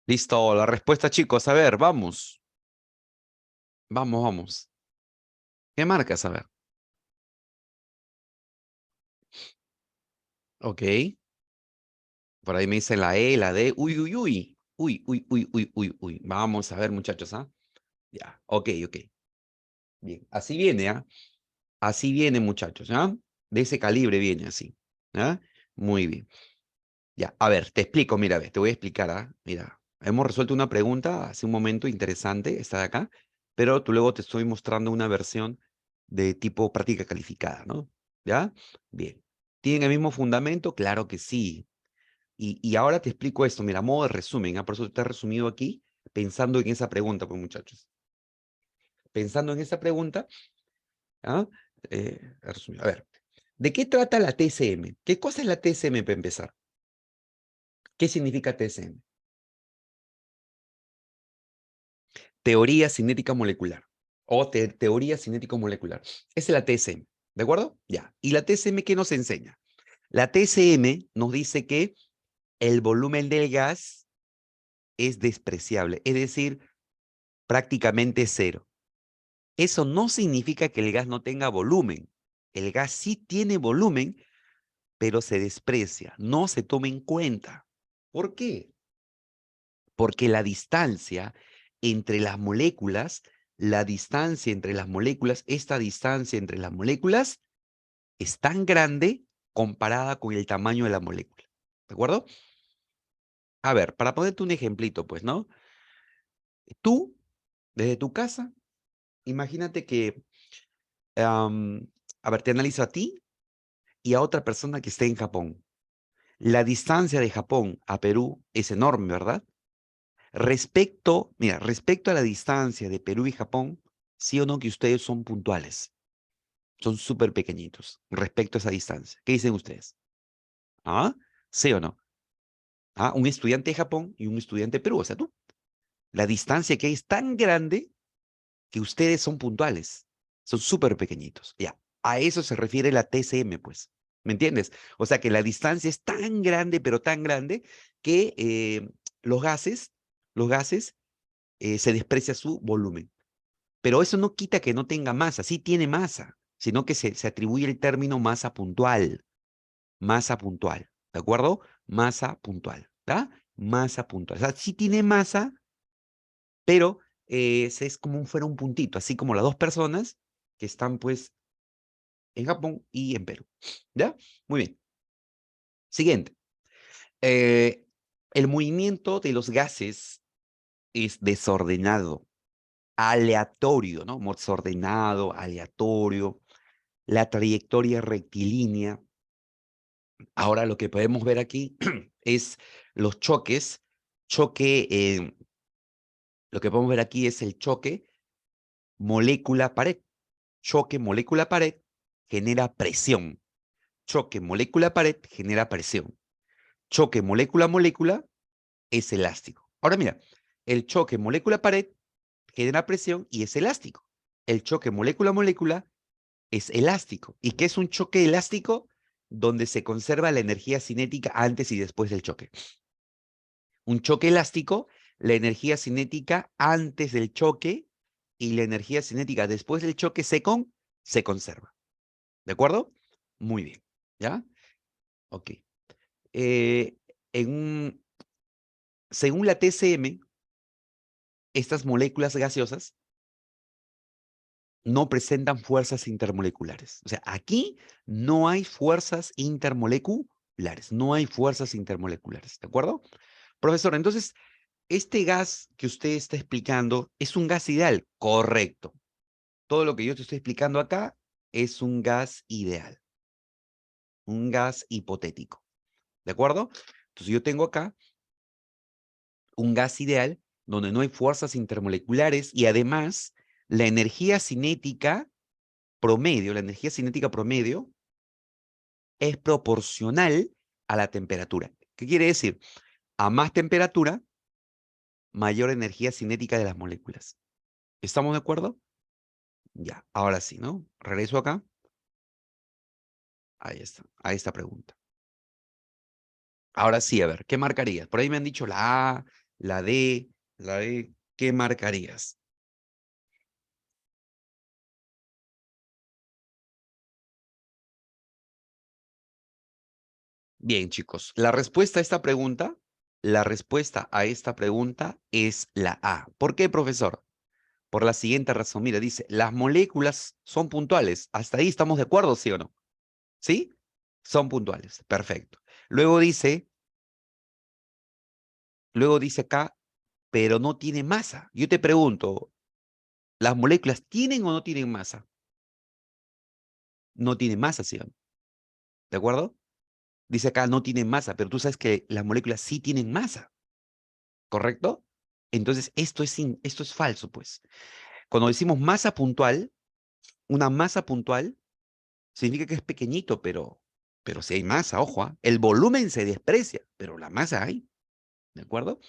Listo, la respuesta, chicos. A ver, vamos. Vamos, vamos. ¿Qué marcas? A ver. Ok. Por ahí me dicen la E, la D. Uy, uy, uy. Uy, uy, uy, uy, uy, uy. Vamos a ver, muchachos, ¿ah? Ya, ok, ok. Bien, así viene, ¿ah? Así viene, muchachos, ¿ya? De ese calibre viene así, ¿ya? Muy bien. Ya, a ver, te explico, mira, ve, te voy a explicar, ¿ah? Mira, hemos resuelto una pregunta hace un momento interesante, esta de acá, pero tú luego te estoy mostrando una versión de tipo práctica calificada, ¿no? ¿Ya? Bien. ¿Tienen el mismo fundamento? Claro que sí. Y ahora te explico esto, mira, a modo de resumen, ¿ah? Por eso te he resumido aquí, pensando en esa pregunta, pues, muchachos. Pensando en esa pregunta, ¿ah? A ver, ¿de qué trata la TCM? ¿Qué cosa es la TCM para empezar? ¿Qué significa TCM? Teoría cinética molecular o teoría cinético molecular. Esa es la TCM, ¿de acuerdo? Ya. ¿Y la TCM qué nos enseña? La TCM nos dice que el volumen del gas es despreciable, es decir, prácticamente cero. Eso no significa que el gas no tenga volumen. El gas sí tiene volumen, pero se desprecia, no se toma en cuenta. ¿Por qué? Porque la distancia entre las moléculas, esta distancia entre las moléculas es tan grande comparada con el tamaño de la molécula. ¿De acuerdo? A ver, para ponerte un ejemplito, pues, ¿no? Tú, desde tu casa, imagínate que, am, a ver, te analizo a ti y a otra persona que esté en Japón. La distancia de Japón a Perú es enorme, ¿verdad? Mira, respecto a la distancia de Perú y Japón, sí o no que ustedes son puntuales, son súper pequeñitos respecto a esa distancia. ¿Qué dicen ustedes? ¿Ah? ¿Sí o no? ¿Ah? Un estudiante de Japón y un estudiante de Perú, o sea, tú. La distancia que hay es tan grande que ustedes son puntuales, son súper pequeñitos. Ya, a eso se refiere la TCM, pues. ¿Me entiendes? O sea que la distancia es tan grande, pero tan grande, que los gases, se desprecia su volumen. Pero eso no quita que no tenga masa, sí tiene masa, sino que se atribuye el término masa puntual, ¿de acuerdo? Masa puntual, ¿verdad? Masa puntual. O sea, sí tiene masa, pero es como fuera un puntito, así como las dos personas que están pues en Japón y en Perú, ¿ya? Muy bien. Siguiente. Eh, el movimiento de los gases es desordenado, aleatorio, ¿no? Desordenado, aleatorio. La trayectoria rectilínea. Ahora lo que podemos ver aquí es los choques. Choque, lo que podemos ver aquí es el choque molécula-pared. Choque molécula-pared genera presión. Choque molécula-pared genera presión. Choque molécula-molécula es elástico. Ahora mira, el choque molécula-pared genera presión y es elástico. El choque molécula-molécula es elástico. ¿Y qué es un choque elástico? Donde se conserva la energía cinética antes y después del choque. Un choque elástico, la energía cinética antes del choque y la energía cinética después del choque se conserva. ¿De acuerdo? Muy bien. ¿Ya? Ok. Eh, en un- Según la TCM, estas moléculas gaseosas no presentan fuerzas intermoleculares. O sea, aquí no hay fuerzas intermoleculares. No hay fuerzas intermoleculares. ¿De acuerdo? Profesor, entonces, este gas que usted está explicando es un gas ideal. Correcto. Todo lo que yo te estoy explicando acá es un gas ideal. Un gas hipotético. ¿De acuerdo? Entonces, yo tengo acá un gas ideal donde no hay fuerzas intermoleculares y además la energía cinética promedio es proporcional a la temperatura. ¿Qué quiere decir? A más temperatura, mayor energía cinética de las moléculas. ¿Estamos de acuerdo? Ya, ahora sí, ¿no? Regreso acá. Ahí está, a esta pregunta. Ahora sí, a ver, ¿qué marcarías? Por ahí me han dicho la A, la D, ¿qué marcarías? Bien, chicos, la respuesta a esta pregunta es la A. ¿Por qué, profesor? Por la siguiente razón. Mira, dice, las moléculas son puntuales. Hasta ahí estamos de acuerdo, ¿sí o no? ¿Sí? Son puntuales. Perfecto. Luego dice acá, pero no tiene masa. Yo te pregunto, ¿las moléculas tienen o no tienen masa? No tienen masa, ¿sí o no? ¿De acuerdo? Dice acá, no tienen masa, pero tú sabes que las moléculas sí tienen masa, ¿correcto? Entonces, esto es falso, pues. Cuando decimos masa puntual, una masa puntual significa que es pequeñito, pero si hay masa, ojo, el volumen se desprecia, pero la masa hay, ¿de acuerdo?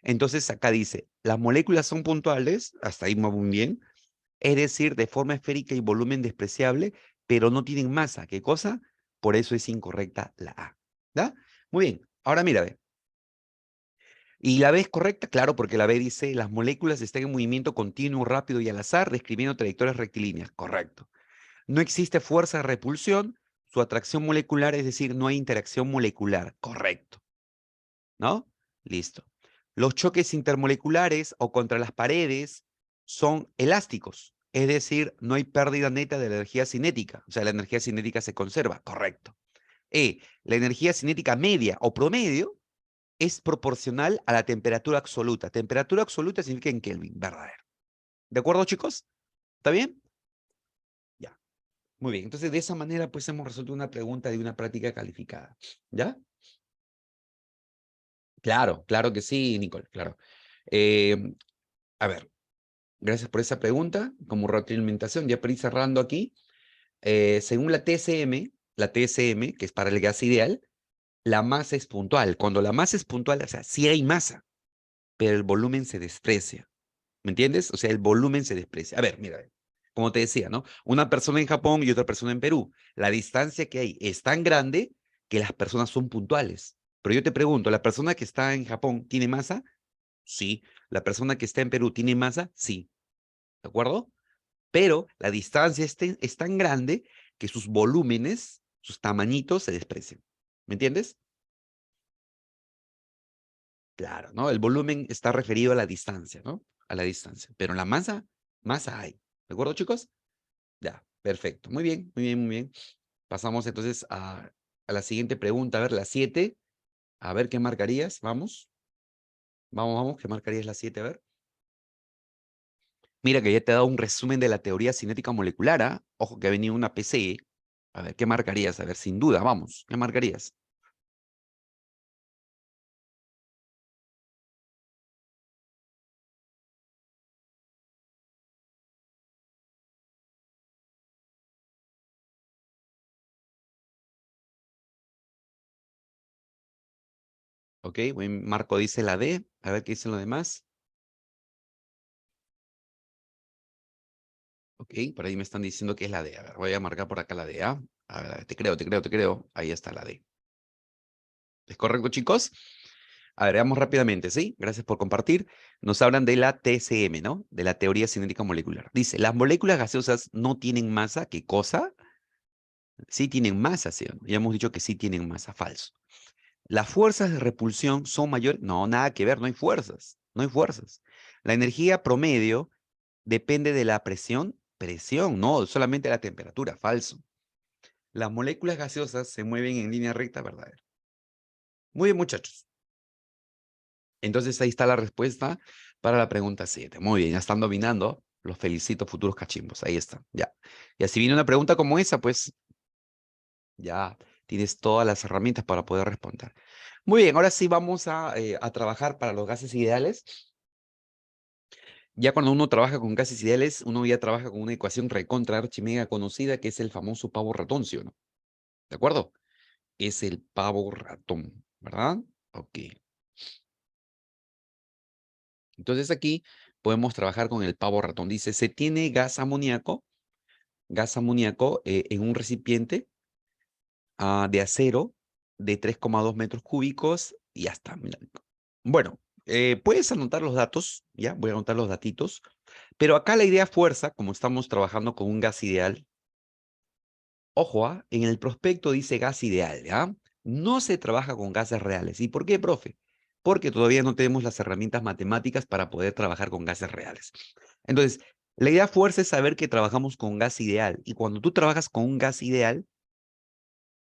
Entonces acá dice, las moléculas son puntuales, hasta ahí muy bien, es decir, de forma esférica y volumen despreciable, pero no tienen masa. ¿Qué cosa? Por eso es incorrecta la A. ¿Ya? Muy bien. Ahora mira, ve. ¿Y la B es correcta? Claro, porque la B dice, las moléculas están en movimiento continuo, rápido y al azar, describiendo trayectorias rectilíneas. Correcto. No existe fuerza de repulsión, su atracción molecular, es decir, no hay interacción molecular. Correcto. ¿No? Listo. Los choques intermoleculares o contra las paredes son elásticos, es decir, no hay pérdida neta de la energía cinética, o sea, la energía cinética se conserva. Correcto. La energía cinética media o promedio es proporcional a la temperatura absoluta. Temperatura absoluta significa en Kelvin, verdadero. ¿De acuerdo, chicos? ¿Está bien? Ya. Muy bien. Entonces, de esa manera, pues hemos resuelto una pregunta de una práctica calificada. ¿Ya? Claro, claro que sí, Nicole, claro. Eh, a ver, gracias por esa pregunta. Como retroalimentación, ya para ir cerrando aquí, según la TSM, que es para el gas ideal, la masa es puntual. Cuando la masa es puntual, o sea, sí hay masa, pero el volumen se desprecia. ¿Me entiendes? O sea, el volumen se desprecia. A ver, mira, como te decía, ¿no? Una persona en Japón y otra persona en Perú. La distancia que hay es tan grande que las personas son puntuales. Pero yo te pregunto, ¿la persona que está en Japón tiene masa? Sí. ¿La persona que está en Perú tiene masa? Sí. ¿De acuerdo? Pero la distancia es tan grande que sus volúmenes, sus tamañitos se desprecian. ¿Me entiendes? Claro, ¿no? El volumen está referido a la distancia, ¿no? A la distancia. Pero en la masa hay. ¿De acuerdo, chicos? Ya, perfecto. Muy bien, muy bien, muy bien. Pasamos entonces a la siguiente pregunta. A ver, la 7. A ver, ¿qué marcarías? Vamos. Vamos, vamos. ¿Qué marcarías la 7? A ver. Mira que ya te he dado un resumen de la teoría cinética molecular, ¿ah? Ojo que ha venido una PC. A ver, ¿qué marcarías? A ver, sin duda, vamos. ¿Qué marcarías? Ok, buen Marco dice la D. A ver qué dicen los demás. Ok, por ahí me están diciendo que es la D. A ver, voy a marcar por acá la D. ¿Ah? A ver, te creo. Ahí está la D. ¿Es correcto, chicos? A ver, veamos rápidamente, ¿sí? Gracias por compartir. Nos hablan de la TCM, ¿no? De la teoría cinética molecular. Dice, las moléculas gaseosas no tienen masa. ¿Qué cosa? Sí tienen masa, ¿sí? Ya hemos dicho que sí tienen masa. Falso. ¿Las fuerzas de repulsión son mayores? No, nada que ver, no hay fuerzas. No hay fuerzas. La energía promedio depende de la presión. Presión, no, solamente la temperatura. Falso. Las moléculas gaseosas se mueven en línea recta, verdadero. Muy bien, muchachos. Entonces ahí está la respuesta para la pregunta 7. Muy bien, ya están dominando. Los felicito, futuros cachimbos. Ahí está, ya. Y así viene una pregunta como esa, pues ya tienes todas las herramientas para poder responder. Muy bien, ahora sí vamos a trabajar para los gases ideales. Ya cuando uno trabaja con gases ideales, uno ya trabaja con una ecuación recontra archimega conocida que es el famoso pavo ratón, ¿sí o no? ¿De acuerdo? Es el pavo ratón, ¿verdad? Ok. Entonces aquí podemos trabajar con el pavo ratón. Dice, se tiene gas amoníaco en un recipiente de acero de 3,2 metros cúbicos y ya está. Mira. Bueno, puedes anotar los datos, ya, voy a anotar los datitos, pero acá la idea fuerza, como estamos trabajando con un gas ideal, ojo, en el prospecto dice gas ideal, ¿ya? No se trabaja con gases reales. ¿Y por qué, profe? Porque todavía no tenemos las herramientas matemáticas para poder trabajar con gases reales. Entonces, la idea fuerza es saber que trabajamos con gas ideal. Y cuando tú trabajas con un gas ideal,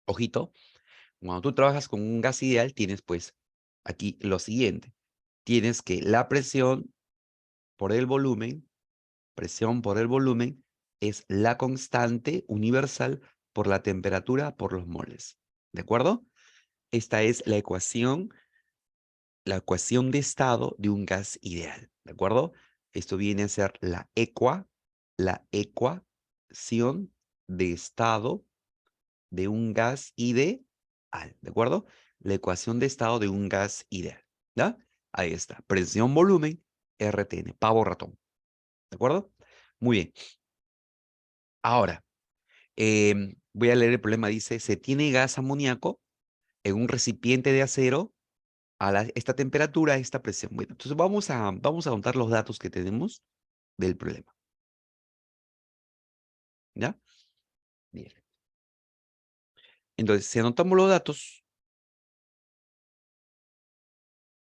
ojito, cuando tú trabajas con un gas ideal, tienes pues aquí lo siguiente. Tienes que la presión por el volumen, es la constante universal por la temperatura por los moles. ¿De acuerdo? Esta es la ecuación de estado de un gas ideal. ¿De acuerdo? Esto viene a ser la ecuación de estado de un gas ideal. ¿De acuerdo? La ecuación de estado de un gas ideal. ¿Ya? Ahí está. Presión, volumen, RTN, pavo ratón. ¿De acuerdo? Muy bien. Ahora, voy a leer el problema. Dice, se tiene gas amoníaco en un recipiente de acero a esta temperatura, a esta presión. Bueno, entonces vamos a contar los datos que tenemos del problema. ¿Ya? Bien. Entonces, si anotamos los datos,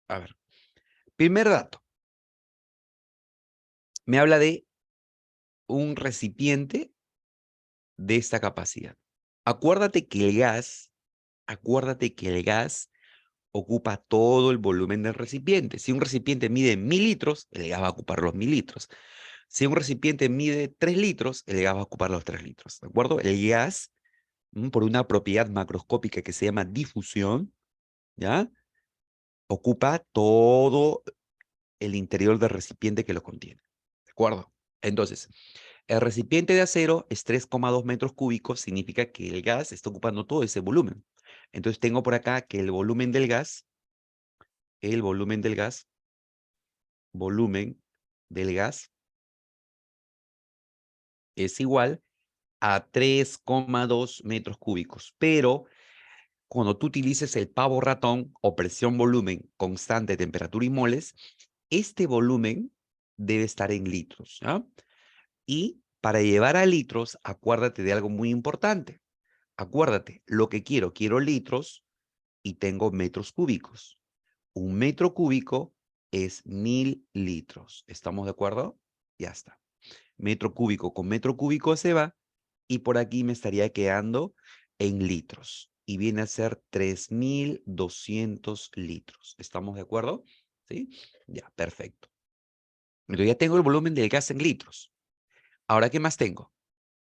a ver, primer dato, me habla de un recipiente de esta capacidad. Acuérdate que el gas ocupa todo el volumen del recipiente. Si un recipiente mide 1000 litros, el gas va a ocupar los 1000 litros. Si un recipiente mide 3 litros, el gas va a ocupar los 3 litros. ¿De acuerdo? El gas, por una propiedad macroscópica que se llama difusión, ¿ya? Ocupa todo el interior del recipiente que lo contiene. ¿De acuerdo? Entonces, el recipiente de acero es 3,2 metros cúbicos, significa que el gas está ocupando todo ese volumen. Entonces tengo por acá que el volumen del gas, volumen del gas es igual a 3,2 metros cúbicos. Pero cuando tú utilices el pavo ratón o presión volumen constante, temperatura y moles, este volumen debe estar en litros, ¿ya? Y para llevar a litros, acuérdate de algo muy importante. Acuérdate, lo que quiero litros y tengo metros cúbicos. Un metro cúbico es 1000 litros. ¿Estamos de acuerdo? Ya está. Metro cúbico con metro cúbico se va y por aquí me estaría quedando en litros. Y viene a ser 3200 litros. ¿Estamos de acuerdo? ¿Sí? Ya, perfecto. Entonces ya tengo el volumen del gas en litros. Ahora, ¿qué más tengo?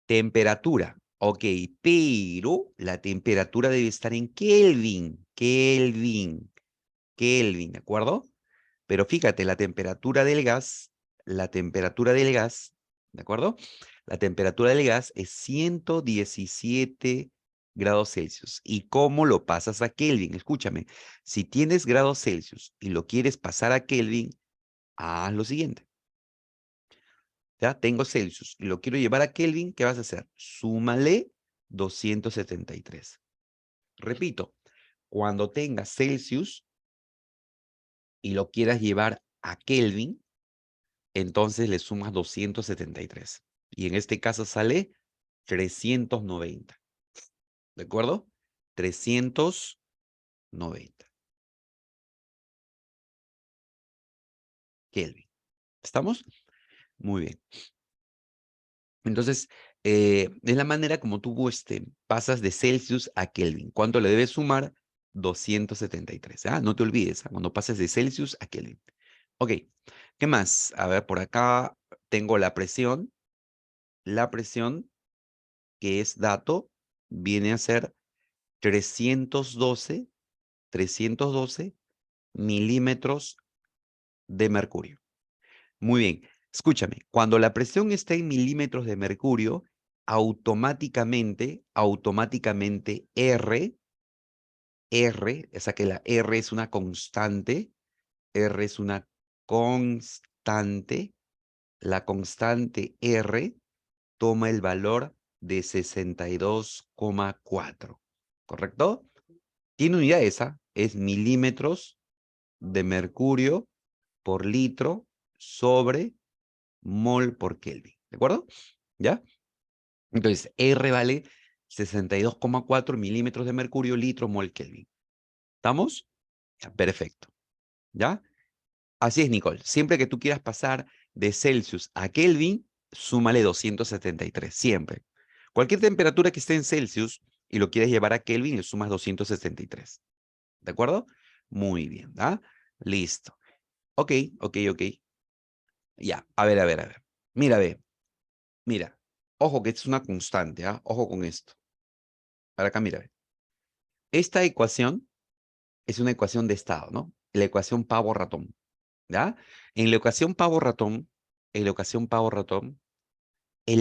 Temperatura. Ok, pero la temperatura debe estar en Kelvin. Kelvin, ¿de acuerdo? Pero fíjate, ¿de acuerdo? La temperatura del gas es 117 grados Celsius. ¿Y cómo lo pasas a Kelvin? Escúchame, si tienes grados Celsius y lo quieres pasar a Kelvin, haz lo siguiente. ¿Ya? Tengo Celsius y lo quiero llevar a Kelvin, ¿qué vas a hacer? Súmale 273. Repito, cuando tengas Celsius y lo quieras llevar a Kelvin, entonces le sumas 273. Y en este caso sale 390. ¿De acuerdo? 390 Kelvin. ¿Estamos? Muy bien. Entonces, es la manera como tú pasas de Celsius a Kelvin. ¿Cuánto le debes sumar? 273. ¿Ah? No te olvides, ¿ah? Cuando pases de Celsius a Kelvin. Ok, ¿qué más? A ver, por acá tengo la presión. La presión, que es dato, viene a ser 312 milímetros de mercurio. Muy bien, escúchame, cuando la presión está en milímetros de mercurio, automáticamente o sea que la R es una constante, R es una constante, la constante R toma el valor de 62,4, ¿correcto? Tiene unidad esa, es milímetros de mercurio por litro sobre mol por Kelvin, ¿de acuerdo? ¿Ya? Entonces, R vale 62,4 milímetros de mercurio, litro, mol, Kelvin. ¿Estamos? Ya, perfecto. ¿Ya? Así es, Nicole. Siempre que tú quieras pasar de Celsius a Kelvin, súmale 273, siempre. Cualquier temperatura que esté en Celsius y lo quieres llevar a Kelvin, le sumas 273. ¿De acuerdo? Muy bien, ¿ah? Listo. Ok, ok, ok. Ya, a ver, a ver, a ver. Mira, ve. Mira. Ojo que esto es una constante, ¿ah? Ojo con esto. Para acá, mira, ve. Esta ecuación es una ecuación de estado, ¿no? La ecuación pavo-ratón, ¿ya? En la ecuación pavo-ratón, el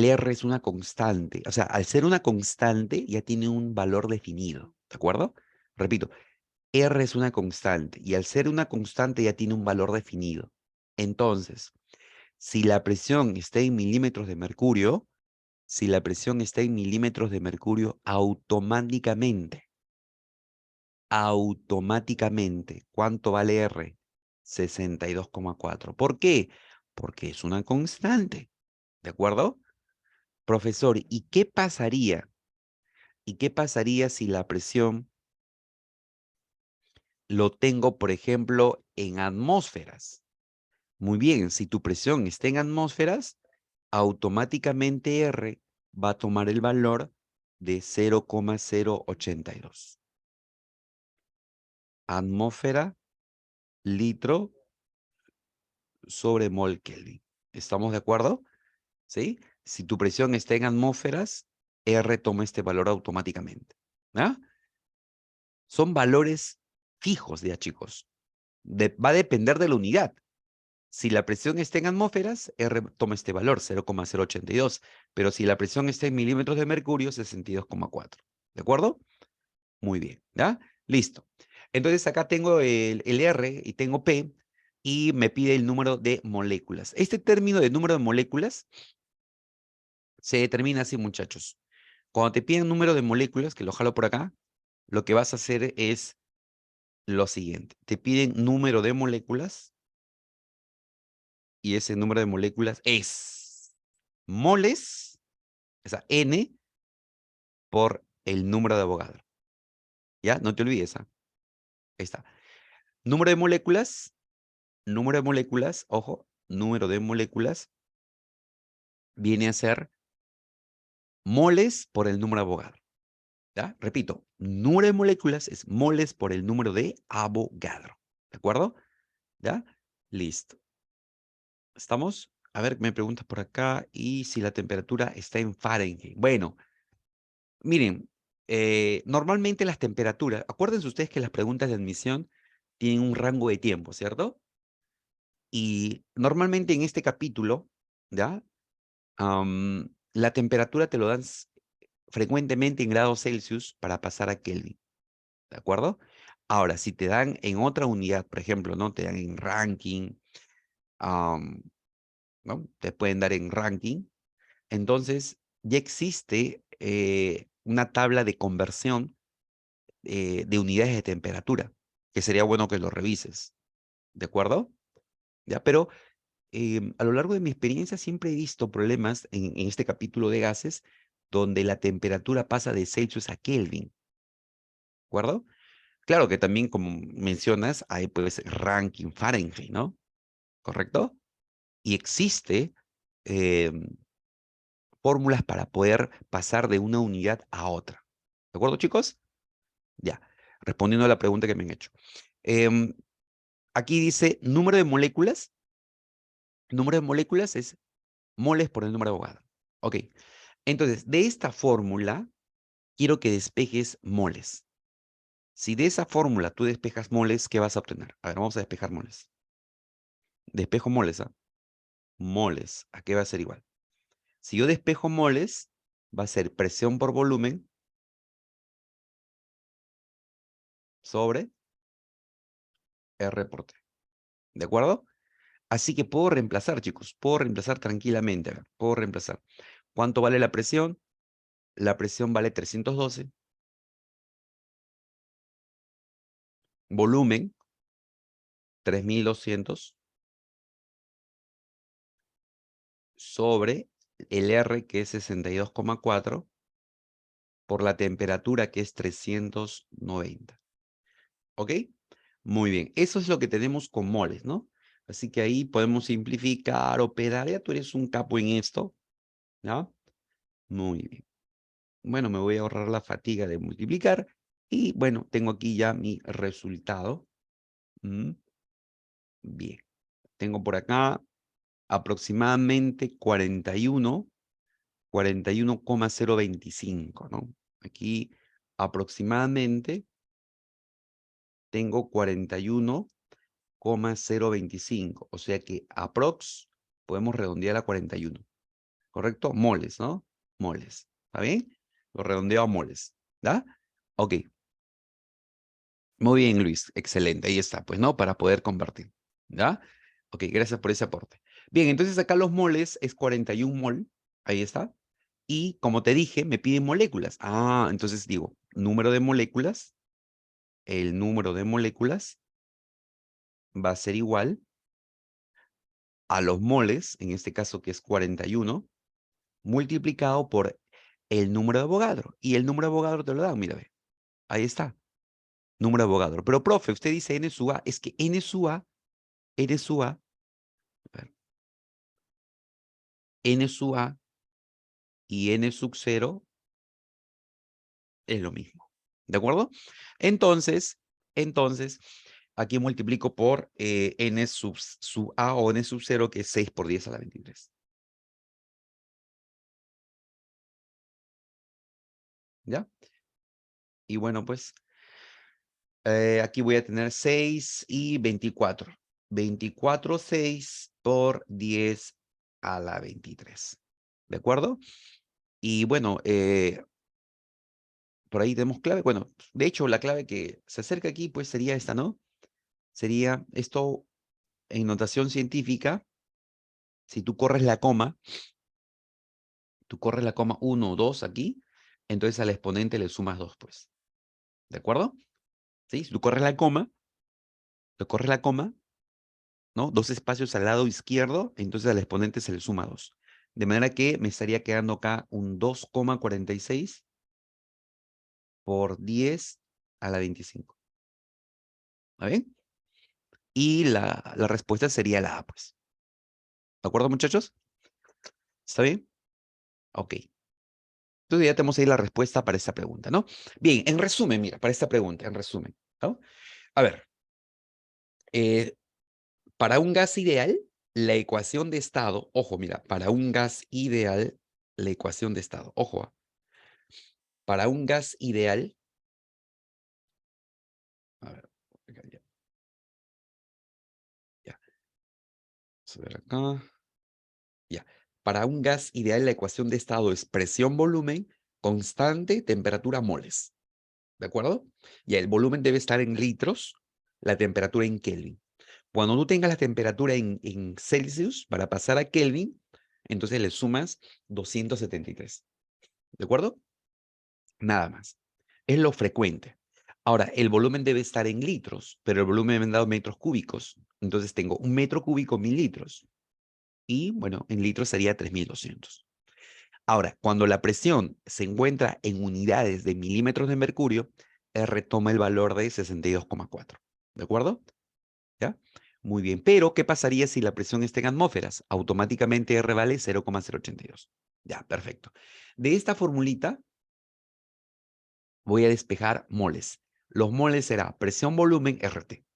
R es una constante. O sea, al ser una constante, ya tiene un valor definido, ¿de acuerdo? Repito, R es una constante y al ser una constante ya tiene un valor definido. Entonces, si la presión está en milímetros de mercurio, automáticamente, ¿cuánto vale R? 62,4. ¿Por qué? Porque es una constante, ¿de acuerdo? Profesor, ¿y qué pasaría? ¿Y qué pasaría si la presión lo tengo, por ejemplo, en atmósferas? Muy bien, si tu presión está en atmósferas, automáticamente R va a tomar el valor de 0,082. Atmósfera, litro sobre mol Kelvin. ¿Estamos de acuerdo? ¿Sí? Si tu presión está en atmósferas, R toma este valor automáticamente. ¿Ah? Son valores fijos, ya chicos. Va a depender de la unidad. Si la presión está en atmósferas, R toma este valor, 0,082. Pero si la presión está en milímetros de mercurio, 62,4. ¿De acuerdo? Muy bien. ¿Ya? Listo. Entonces acá tengo el R y tengo P y me pide el número de moléculas. Este término de número de moléculas se determina así, muchachos. Cuando te piden número de moléculas, que lo jalo por acá, lo que vas a hacer es lo siguiente. Te piden número de moléculas y ese número de moléculas es moles, o sea, N por el número de Avogadro. ¿Ya? No te olvides, ¿ah? Ahí está. Número de moléculas, ojo, número de moléculas viene a ser moles por el número de Avogadro. ¿Ya? Repito, número de moléculas es moles por el número de Avogadro. ¿De acuerdo? ¿Ya? Listo. ¿Estamos? A ver, me preguntas por acá. Y si la temperatura está en Fahrenheit. Bueno, miren, normalmente las temperaturas, acuérdense ustedes que las preguntas de admisión tienen un rango de tiempo, ¿cierto? Y normalmente en este capítulo, ¿ya? La temperatura te lo dan frecuentemente en grados Celsius para pasar a Kelvin, ¿de acuerdo? Ahora, si te dan en otra unidad, por ejemplo, ¿no? Te dan en ranking, ¿no? Te pueden dar en ranking. Entonces, ya existe una tabla de conversión de unidades de temperatura, que sería bueno que lo revises, ¿de acuerdo? ¿Ya? Pero a lo largo de mi experiencia siempre he visto problemas en este capítulo de gases donde la temperatura pasa de Celsius a Kelvin, ¿de acuerdo? Claro que también, como mencionas, hay pues ranking Fahrenheit, ¿no? ¿Correcto? Y existe eh, fórmulas para poder pasar de una unidad a otra. ¿De acuerdo, chicos? Ya, respondiendo a la pregunta que me han hecho. Em, Aquí dice número de moléculas. Número de moléculas es moles por el número de Avogadro. Ok, entonces, de esta fórmula, quiero que despejes moles. Si de esa fórmula tú despejas moles, ¿qué vas a obtener? A ver, vamos a despejar moles. Despejo moles, ¿ah? Moles. ¿A qué va a ser igual? Si yo despejo moles, va a ser presión por volumen sobre R por T. ¿De acuerdo? Así que puedo reemplazar, chicos. Puedo reemplazar tranquilamente. A ver, puedo reemplazar. ¿Cuánto vale la presión? La presión vale 312. Volumen, 3200. Sobre el R, que es 62,4. Por la temperatura, que es 390. ¿Ok? Muy bien. Eso es lo que tenemos con moles, ¿no? Así que ahí podemos simplificar, operar. Ya tú eres un capo en esto. ¿Ya? Muy bien. Bueno, me voy a ahorrar la fatiga de multiplicar. Y bueno, tengo aquí ya mi resultado. Bien. Tengo por acá aproximadamente 41,025, ¿no? Aquí aproximadamente tengo 41,025. O sea que aprox podemos redondear a 41. ¿Correcto? Moles, ¿no? Moles. ¿Está bien? Lo redondeo a moles. ¿Da? Ok. Muy bien, Luis. Excelente. Ahí está, pues, ¿no? Para poder convertir. ¿Ya? Ok, gracias por ese aporte. Bien, entonces acá los moles es 41 mol. Ahí está. Y como te dije, me piden moléculas. Ah, entonces digo, número de moléculas. El número de moléculas va a ser igual a los moles, en este caso que es 41, multiplicado por el número de Avogadro. Y el número de Avogadro te lo dan, mira, ve. Ahí está. Número de Avogadro. Pero, profe, usted dice N sub A. Es que N sub A, a ver, N sub A y N sub 0 es lo mismo. ¿De acuerdo? Entonces, aquí multiplico por N sub A o N sub 0, que es 6 por 10 a la 23. ¿Ya? Y bueno, pues aquí voy a tener 6 y 24. 24, 6 por 10 a la 23. ¿De acuerdo? Y bueno, por ahí tenemos clave. Bueno, de hecho, la clave que se acerca aquí, pues sería esta, ¿no? Sería esto en notación científica. Si tú corres la coma 1 o 2 aquí, entonces al exponente le sumas 2, pues. ¿De acuerdo? ¿Sí? Si tú corres la coma, ¿no? Dos espacios al lado izquierdo, entonces al exponente se le suma 2. De manera que me estaría quedando acá un 2,46 por 10 a la 25. ¿Está bien? Y la respuesta sería la A, pues. ¿De acuerdo, muchachos? ¿Está bien? Ok. Entonces ya tenemos ahí la respuesta para esta pregunta, ¿no? Bien, en resumen, mira, para esta pregunta, en resumen, ¿no? A ver, eh, para un gas ideal, la ecuación de estado, ojo, mira, para un gas ideal, la ecuación de estado, ojo, para un gas ideal, a ver, ya, ya, vamos a ver acá, ya. Para un gas ideal, la ecuación de estado es presión-volumen, constante, temperatura, moles. ¿De acuerdo? Y el volumen debe estar en litros, la temperatura en Kelvin. Cuando tú tengas la temperatura en Celsius para pasar a Kelvin, entonces le sumas 273. ¿De acuerdo? Nada más. Es lo frecuente. Ahora, el volumen debe estar en litros, pero el volumen me han dado metros cúbicos. Entonces tengo 1 metro cúbico, 1000 litros. Y, bueno, en litros sería 3200. Ahora, cuando la presión se encuentra en unidades de milímetros de mercurio, R toma el valor de 62,4. ¿De acuerdo? ¿Ya? Muy bien. Pero, ¿qué pasaría si la presión está en atmósferas? Automáticamente R vale 0,082. Ya, perfecto. De esta formulita voy a despejar moles. Los moles será presión, volumen, RT.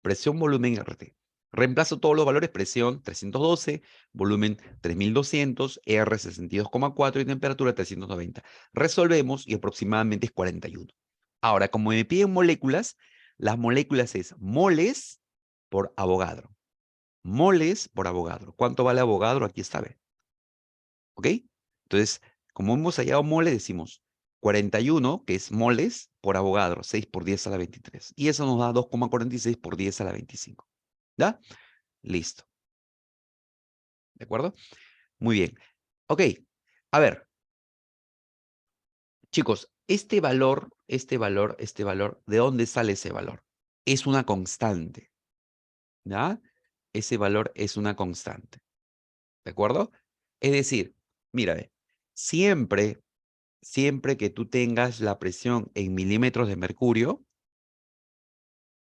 Presión, volumen, RT. Reemplazo todos los valores, presión 312, volumen 3200, R 62,4 y temperatura 390. Resolvemos y aproximadamente es 41. Ahora, como me piden moléculas, las moléculas es moles por Avogadro. Moles por Avogadro. ¿Cuánto vale Avogadro? Aquí está, ¿ve? ¿Ok? Entonces, como hemos hallado moles, decimos 41, que es moles, por Avogadro, 6 por 10 a la 23. Y eso nos da 2,46 por 10 a la 25. ¿Ya? Listo. ¿De acuerdo? Muy bien. Ok. A ver, chicos, ¿de dónde sale ese valor? Es una constante. ¿Ya? Ese valor es una constante. ¿De acuerdo? Es decir, mira, ve, siempre que tú tengas la presión en milímetros de mercurio,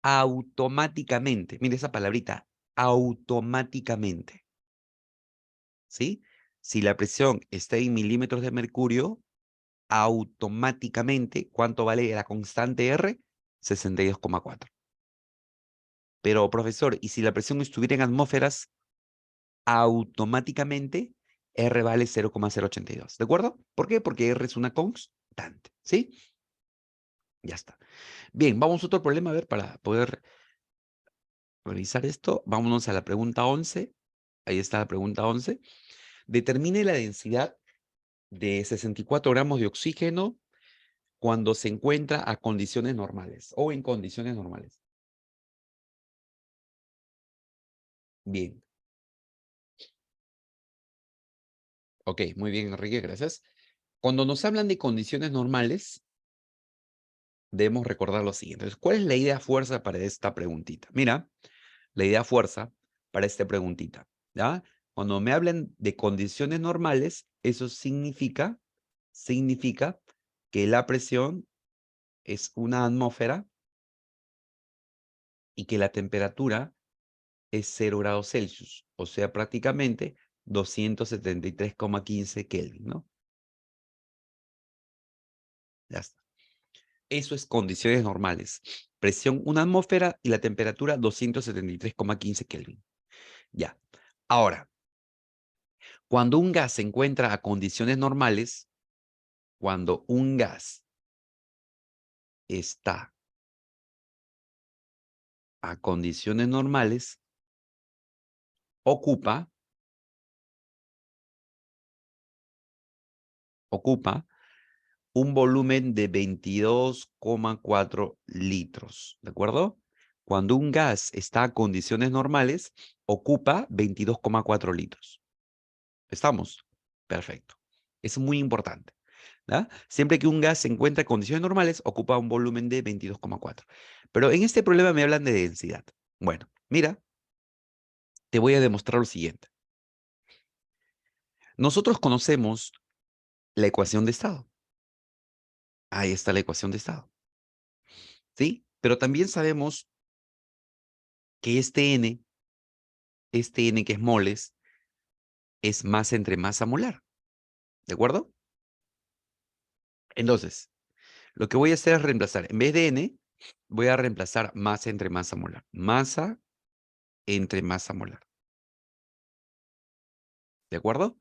automáticamente, mire esa palabrita, automáticamente, ¿sí? Si la presión está en milímetros de mercurio, automáticamente, ¿cuánto vale la constante R? 62,4. Pero, profesor, ¿y si la presión estuviera en atmósferas? Automáticamente, R vale 0,082. ¿De acuerdo? ¿Por qué? Porque R es una constante, ¿sí? Ya está. Bien, vamos a otro problema, a ver, para poder revisar esto. Vámonos a la pregunta 11. Ahí está la pregunta 11. Determine la densidad de 64 gramos de oxígeno cuando se encuentra a condiciones normales o en condiciones normales. Bien. Ok, muy bien, Enrique, gracias. Cuando nos hablan de condiciones normales, debemos recordar lo siguiente. Entonces, ¿cuál es la idea fuerza para esta preguntita? Mira, la idea fuerza para esta preguntita, ¿ya? Cuando me hablan de condiciones normales, eso significa que la presión es una atmósfera y que la temperatura es 0 grados Celsius, o sea, prácticamente 273,15 Kelvin, ¿no? Ya está. Eso es condiciones normales. Presión una atmósfera y la temperatura 273,15 Kelvin. Ya. Ahora, cuando un gas se encuentra a condiciones normales, cuando un gas está a condiciones normales, ocupa un volumen de 22,4 litros, ¿de acuerdo? Cuando un gas está a condiciones normales, ocupa 22,4 litros. ¿Estamos? Perfecto. Es muy importante. ¿Ya? Siempre que un gas se encuentra en condiciones normales, ocupa un volumen de 22,4. Pero en este problema me hablan de densidad. Bueno, mira, te voy a demostrar lo siguiente. Nosotros conocemos la ecuación de estado. Ahí está la ecuación de estado. ¿Sí? Pero también sabemos que este N que es moles, es masa entre masa molar. ¿De acuerdo? Entonces, lo que voy a hacer es reemplazar, en vez de N, voy a reemplazar masa entre masa molar. Masa entre masa molar. ¿De acuerdo?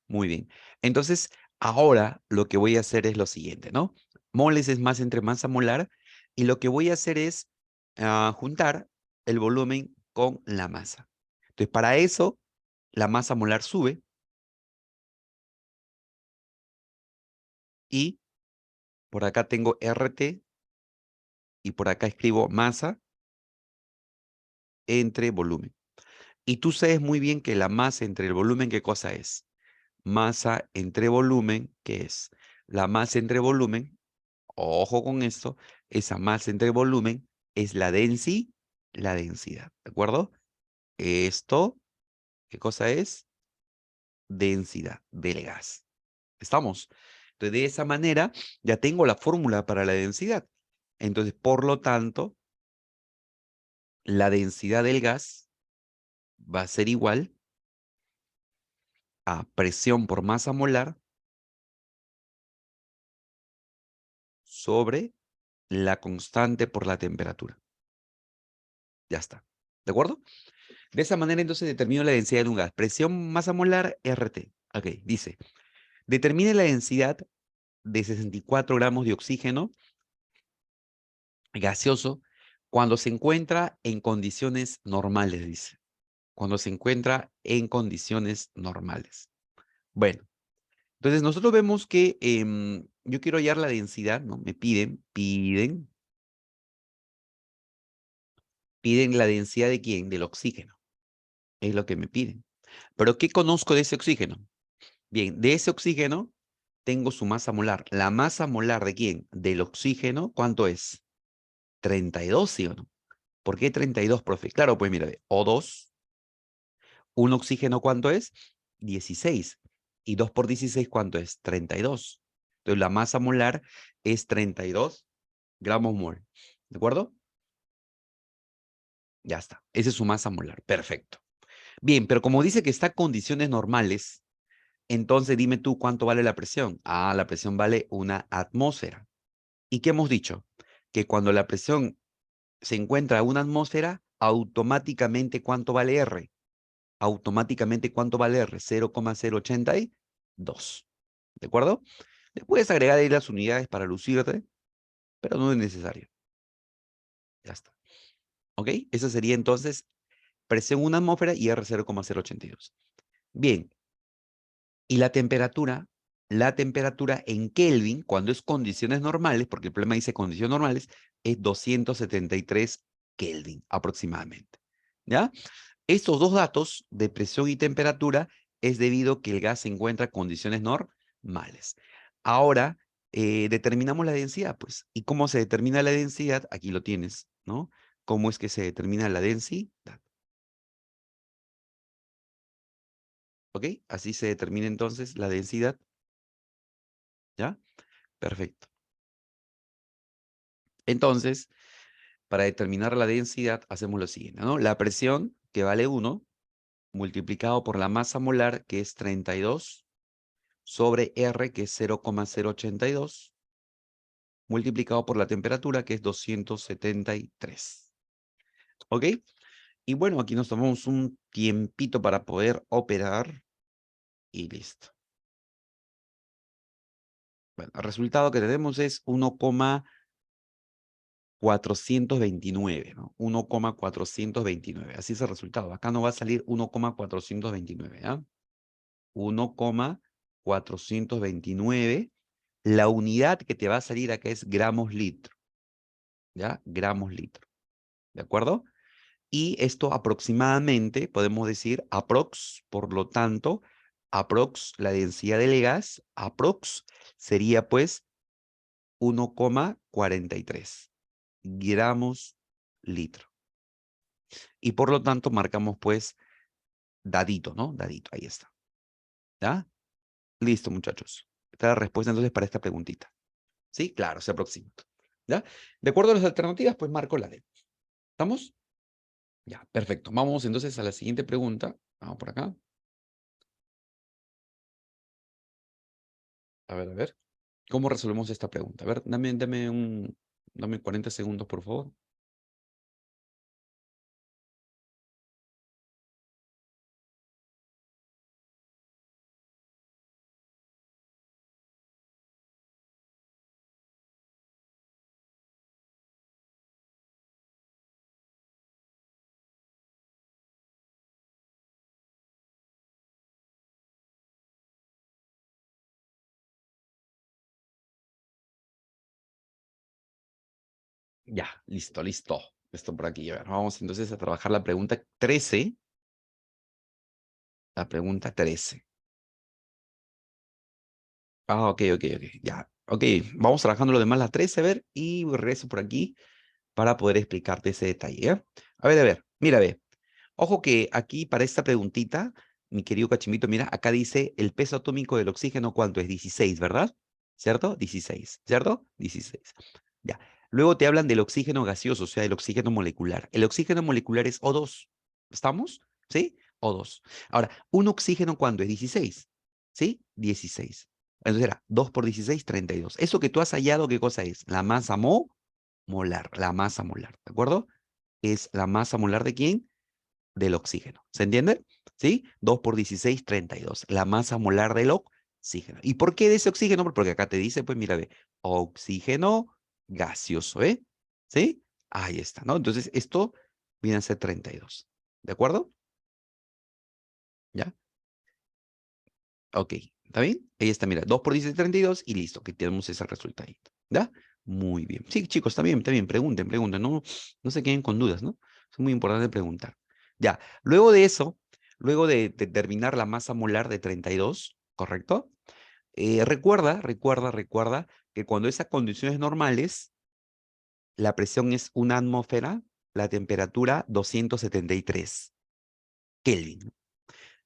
Muy bien. Entonces, ahora lo que voy a hacer es lo siguiente, ¿no? Moles es masa entre masa molar y lo que voy a hacer es juntar el volumen con la masa. Entonces, para eso, la masa molar sube y por acá tengo RT y por acá escribo masa entre volumen. Y tú sabes muy bien que la masa entre el volumen, ¿qué cosa es? Masa entre volumen, ¿qué es? La masa entre volumen, ojo con esto, esa masa entre volumen es la densidad, ¿de acuerdo? Esto, ¿qué cosa es? Densidad del gas. ¿Estamos? Entonces, de esa manera, ya tengo la fórmula para la densidad. Entonces, por lo tanto, la densidad del gas va a ser igual a presión por masa molar sobre la constante por la temperatura. Ya está. ¿De acuerdo? De esa manera, entonces, determino la densidad de un gas. Presión masa molar, RT. Ok, dice, determine la densidad de 64 gramos de oxígeno gaseoso cuando se encuentra en condiciones normales, dice. Cuando se encuentra en condiciones normales. Bueno, entonces nosotros vemos que yo quiero hallar la densidad, ¿no? Me piden la densidad de quién? Del oxígeno. Es lo que me piden. Pero ¿qué conozco de ese oxígeno? Bien, de ese oxígeno tengo su masa molar. ¿La masa molar de quién? Del oxígeno, ¿cuánto es? 32, ¿sí o no? ¿Por qué 32, profe? Claro, pues mira, O2, un oxígeno, ¿cuánto es? 16. Y 2 por 16, ¿cuánto es? 32. Entonces la masa molar es 32 gramos mol. ¿De acuerdo? Ya está. Esa es su masa molar. Perfecto. Bien, pero como dice que está a condiciones normales, entonces dime tú cuánto vale la presión. Ah, la presión vale una atmósfera. ¿Y qué hemos dicho? Que cuando la presión se encuentra a una atmósfera, automáticamente ¿cuánto vale R? Automáticamente ¿cuánto vale R? 0,082. ¿De acuerdo? Le puedes agregar ahí las unidades para lucirte, pero no es necesario. Ya está. ¿Ok? Esa sería entonces presión una atmósfera y R 0,082. Bien. Y la temperatura en Kelvin, cuando es condiciones normales, porque el problema dice condiciones normales, es 273 Kelvin aproximadamente. ¿Ya? Estos dos datos de presión y temperatura es debido a que el gas se encuentra en condiciones normales. Ahora, determinamos la densidad, pues. ¿Y cómo se determina la densidad? Aquí lo tienes, ¿no? ¿Cómo es que se determina la densidad? ¿Ok? Así se determina entonces la densidad. ¿Ya? Perfecto. Entonces, para determinar la densidad, hacemos lo siguiente, ¿no? La presión, que vale 1, multiplicado por la masa molar, que es 32, sobre R, que es 0,082, multiplicado por la temperatura, que es 273. ¿Ok? Y bueno, aquí nos tomamos un tiempito para poder operar y listo. Bueno, el resultado que tenemos es 1,429, ¿no? 1,429. Así es el resultado. Acá no va a salir 1,429, ¿ah? 1,429. La unidad que te va a salir acá es gramos litro, ¿ya? Gramos litro, ¿de acuerdo? Y esto aproximadamente, podemos decir aprox, por lo tanto, aprox, la densidad del gas, aprox, sería pues 1,43 gramos litro. Y por lo tanto marcamos pues dadito, ¿no? Dadito, ahí está. ¿Ya? Listo, muchachos. Esta es la respuesta entonces para esta preguntita. ¿Sí? Claro, se aproxima. ¿Ya? De acuerdo a las alternativas, pues marco la D. ¿Estamos? Ya, perfecto. Vamos entonces a la siguiente pregunta. Vamos por acá. A ver, a ver. ¿Cómo resolvemos esta pregunta? A ver, dame 40 segundos, por favor. Ya, listo, listo. Esto por aquí. A ver, vamos entonces a trabajar la pregunta 13. La pregunta 13. Ah, ok, ok, ok. Ya. Ok, vamos trabajando lo demás, la 13, a ver, y regreso por aquí para poder explicarte ese detalle, ¿ya? A ver, mira, ve. Ojo que aquí para esta preguntita, mi querido Cachimito, mira, acá dice el peso atómico del oxígeno, ¿cuánto es? 16, ¿verdad? ¿Cierto? 16, ¿cierto? 16. Ya. Luego te hablan del oxígeno gaseoso, o sea, el oxígeno molecular. El oxígeno molecular es O2. ¿Estamos? ¿Sí? O2. Ahora, un oxígeno, ¿cuánto es? 16. ¿Sí? 16. Entonces era 2 por 16, 32. Eso que tú has hallado, ¿qué cosa es? La masa molar, la masa molar, ¿de acuerdo? Es la masa molar ¿de quién? Del oxígeno. ¿Se entiende? ¿Sí? 2 por 16, 32. La masa molar del oxígeno. ¿Y por qué de ese oxígeno? Porque acá te dice, pues mira, ve, oxígeno gaseoso, ¿eh? ¿Sí? Ahí está, ¿no? Entonces, esto viene a ser 32. ¿De acuerdo? ¿Ya? Ok. ¿Está bien? Ahí está, mira, 2 por 16, 32 y listo, que tenemos ese resultadito. ¿Ya? Muy bien. Sí, chicos, está bien. Pregunten, pregunten. No se queden con dudas, ¿no? Es muy importante preguntar. Ya. Luego de eso, luego de determinar la masa molar de 32, ¿correcto? Recuerda que cuando esas condiciones normales, la presión es una atmósfera, la temperatura 273 Kelvin.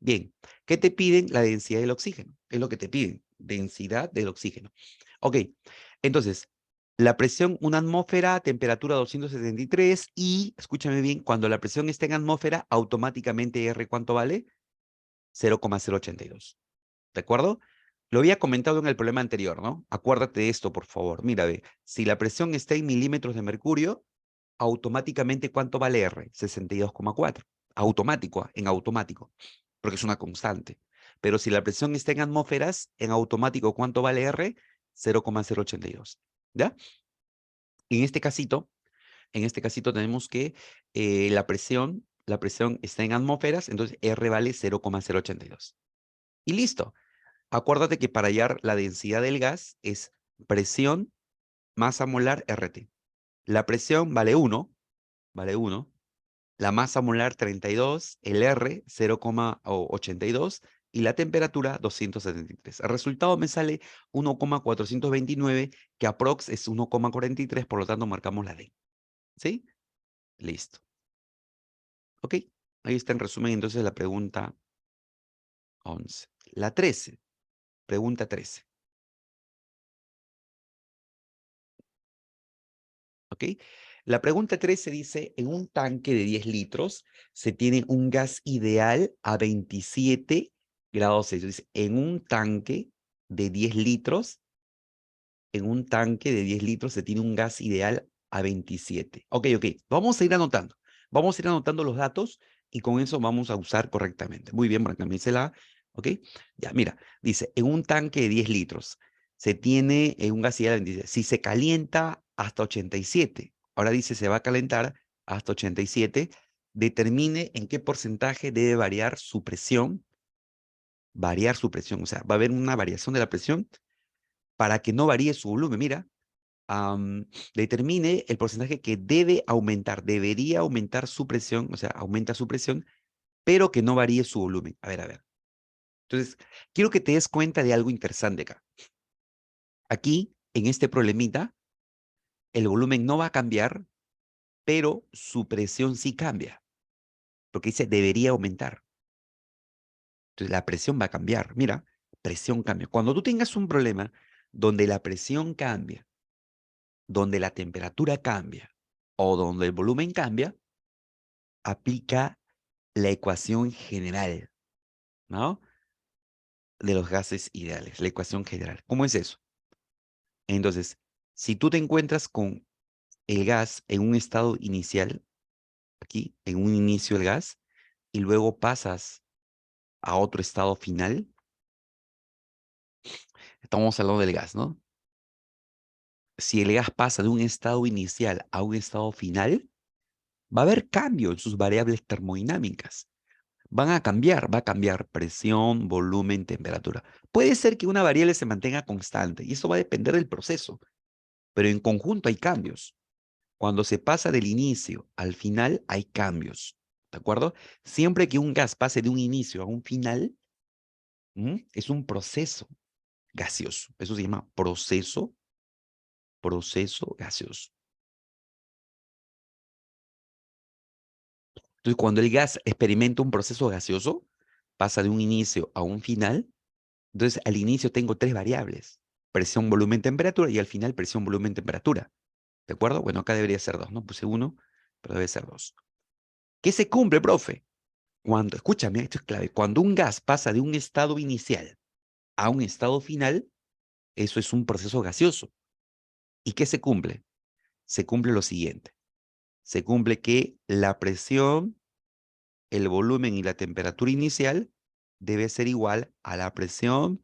Bien, ¿qué te piden? La densidad del oxígeno. Es lo que te piden, densidad del oxígeno. Ok, entonces, la presión, una atmósfera, temperatura 273 y, escúchame bien, cuando la presión está en atmósfera, automáticamente R, ¿cuánto vale? 0,082. ¿De acuerdo? Lo había comentado en el problema anterior, ¿no? Acuérdate de esto, por favor. Mira, ve, si la presión está en milímetros de mercurio, automáticamente, ¿cuánto vale R? 62,4. Automático, en automático, porque es una constante. Pero si la presión está en atmósferas, en automático, ¿cuánto vale R? 0,082. ¿Ya? En este casito tenemos que la presión está en atmósferas, entonces R vale 0,082. Y listo. Acuérdate que para hallar la densidad del gas es presión, masa molar, RT. La presión vale 1. La masa molar 32, el R 0,82 y la temperatura 273. El resultado me sale 1,429, que aprox es 1,43, por lo tanto marcamos la D. ¿Sí? Listo. ¿Ok? Ahí está en resumen entonces la pregunta 11. La 13, pregunta 13. ¿Ok? La pregunta 13 dice, en un tanque de 10 litros se tiene un gas ideal a 27 grados Celsius. Dice, de 10 litros, en un tanque de 10 litros se tiene un gas ideal a 27. Ok, ok. Vamos a ir anotando. Vamos a ir anotando los datos y con eso vamos a usar correctamente. Muy bien, la. ¿Ok? Ya, mira, dice, en un tanque de 10 litros se tiene un gas ideal a 27. Si se calienta hasta 87, ahora dice se va a calentar hasta 87, determine en qué porcentaje debe variar su presión. O sea, va a haber una variación de la presión para que no varíe su volumen. Mira, determine el porcentaje que debería aumentar su presión, o sea, aumenta su presión, pero que no varíe su volumen. A ver, a ver. Entonces, quiero que te des cuenta de algo interesante acá. Aquí, en este problemita, el volumen no va a cambiar, pero su presión sí cambia, porque dice debería aumentar. Entonces, la presión va a cambiar. Mira, presión cambia. Cuando tú tengas un problema donde la presión cambia, donde la temperatura cambia o donde el volumen cambia, aplica la ecuación general, ¿no? De los gases ideales, la ecuación general. ¿Cómo es eso? Entonces, si tú te encuentras con el gas en un estado inicial, aquí, en un inicio del gas, y luego pasas a otro estado final, estamos hablando del gas, ¿no? Si el gas pasa de un estado inicial a un estado final, va a haber cambio en sus variables termodinámicas. Va a cambiar presión, volumen, temperatura. Puede ser que una variable se mantenga constante y eso va a depender del proceso, pero en conjunto hay cambios. Cuando se pasa del inicio al final, hay cambios. ¿De acuerdo? Siempre que un gas pase de un inicio a un final, es un proceso gaseoso. Eso se llama proceso gaseoso. Entonces, cuando el gas experimenta un proceso gaseoso, pasa de un inicio a un final. Entonces, al inicio tengo tres variables: presión, volumen, temperatura, y al final presión, volumen, temperatura. ¿De acuerdo? Bueno, acá debería ser dos, ¿no? Puse uno, pero debe ser dos. ¿Qué se cumple, profe? Cuando, escúchame, esto es clave, cuando un gas pasa de un estado inicial a un estado final, eso es un proceso gaseoso. ¿Y qué se cumple? Se cumple lo siguiente. Se cumple que la presión, el volumen y la temperatura inicial debe ser igual a la presión,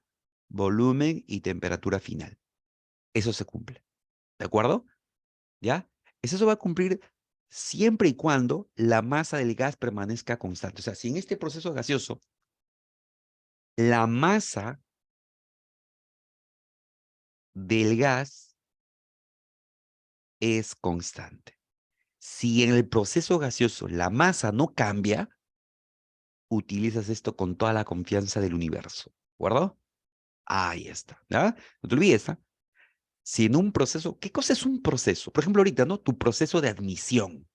volumen y temperatura final. Eso se cumple. ¿De acuerdo? ¿Ya? Eso va a cumplir siempre y cuando la masa del gas permanezca constante. O sea, si en este proceso gaseoso la masa del gas es constante. Si en el proceso gaseoso la masa no cambia, utilizas esto con toda la confianza del universo. ¿De acuerdo? Ahí está. ¿Ya? No te olvides, ¿ah? Si en un proceso, ¿qué cosa es un proceso? Por ejemplo, ahorita, ¿no? Tu proceso de admisión.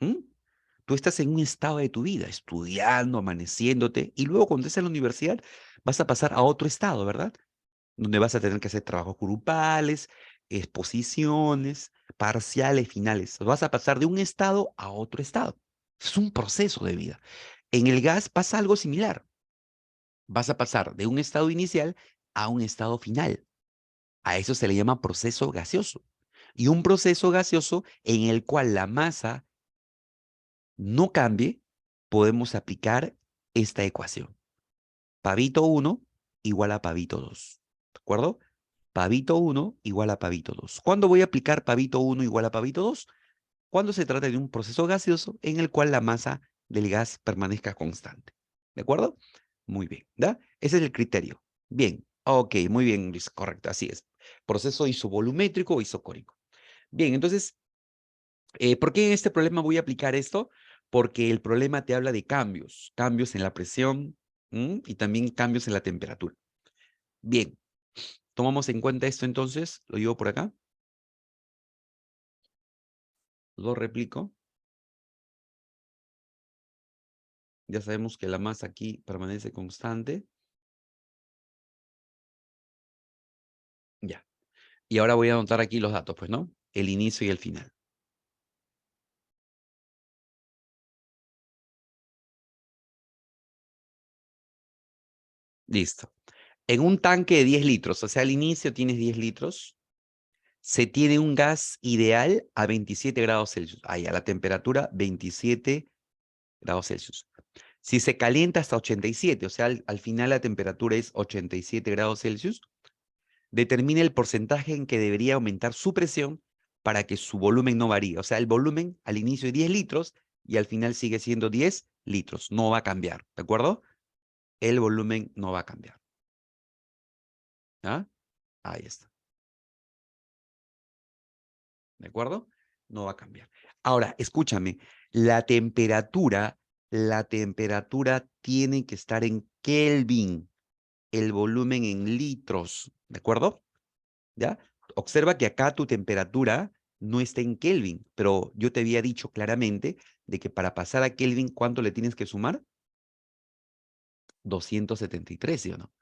¿Mm? Tú estás en un estado de tu vida, estudiando, amaneciéndote, y luego cuando estés en la universidad vas a pasar a otro estado, ¿verdad? Donde vas a tener que hacer trabajos grupales, exposiciones, parciales, finales. Vas a pasar de un estado a otro estado. Es un proceso de vida. En el gas pasa algo similar. Vas a pasar de un estado inicial a un estado final. A eso se le llama proceso gaseoso. Y un proceso gaseoso en el cual la masa no cambie, podemos aplicar esta ecuación. Pavito 1 igual a pavito 2. ¿De acuerdo? Pavito 1 igual a pavito 2. ¿Cuándo voy a aplicar pavito 1 igual a pavito 2? Cuando se trata de un proceso gaseoso en el cual la masa del gas permanezca constante. ¿De acuerdo? Muy bien. ¿Da? Ese es el criterio. Bien. Ok, muy bien, Luis. Correcto, así es. Proceso isovolumétrico o isocórico. Bien, entonces, ¿por qué en este problema voy a aplicar esto? Porque el problema te habla de cambios, cambios en la presión, y también cambios en la temperatura. Bien, tomamos en cuenta esto entonces, lo llevo por acá, lo replico. Ya sabemos que la masa aquí permanece constante. Ya. Y ahora voy a anotar aquí los datos, pues, ¿no? El inicio y el final. Listo. En un tanque de 10 litros, o sea, al inicio tienes 10 litros, se tiene un gas ideal a 27 grados Celsius. Ahí, a la temperatura 27 grados Celsius. Si se calienta hasta 87, o sea, al final la temperatura es 87 grados Celsius, determine el porcentaje en que debería aumentar su presión para que su volumen no varíe. O sea, el volumen al inicio es 10 litros y al final sigue siendo 10 litros. No va a cambiar, ¿de acuerdo? El volumen no va a cambiar. ¿Ah? Ahí está. ¿De acuerdo? No va a cambiar. Ahora, escúchame, la temperatura tiene que estar en Kelvin, el volumen en litros, ¿de acuerdo? ¿Ya? Observa que acá tu temperatura no está en Kelvin, pero yo te había dicho claramente de que para pasar a Kelvin, ¿cuánto le tienes que sumar? 273, ¿sí o no?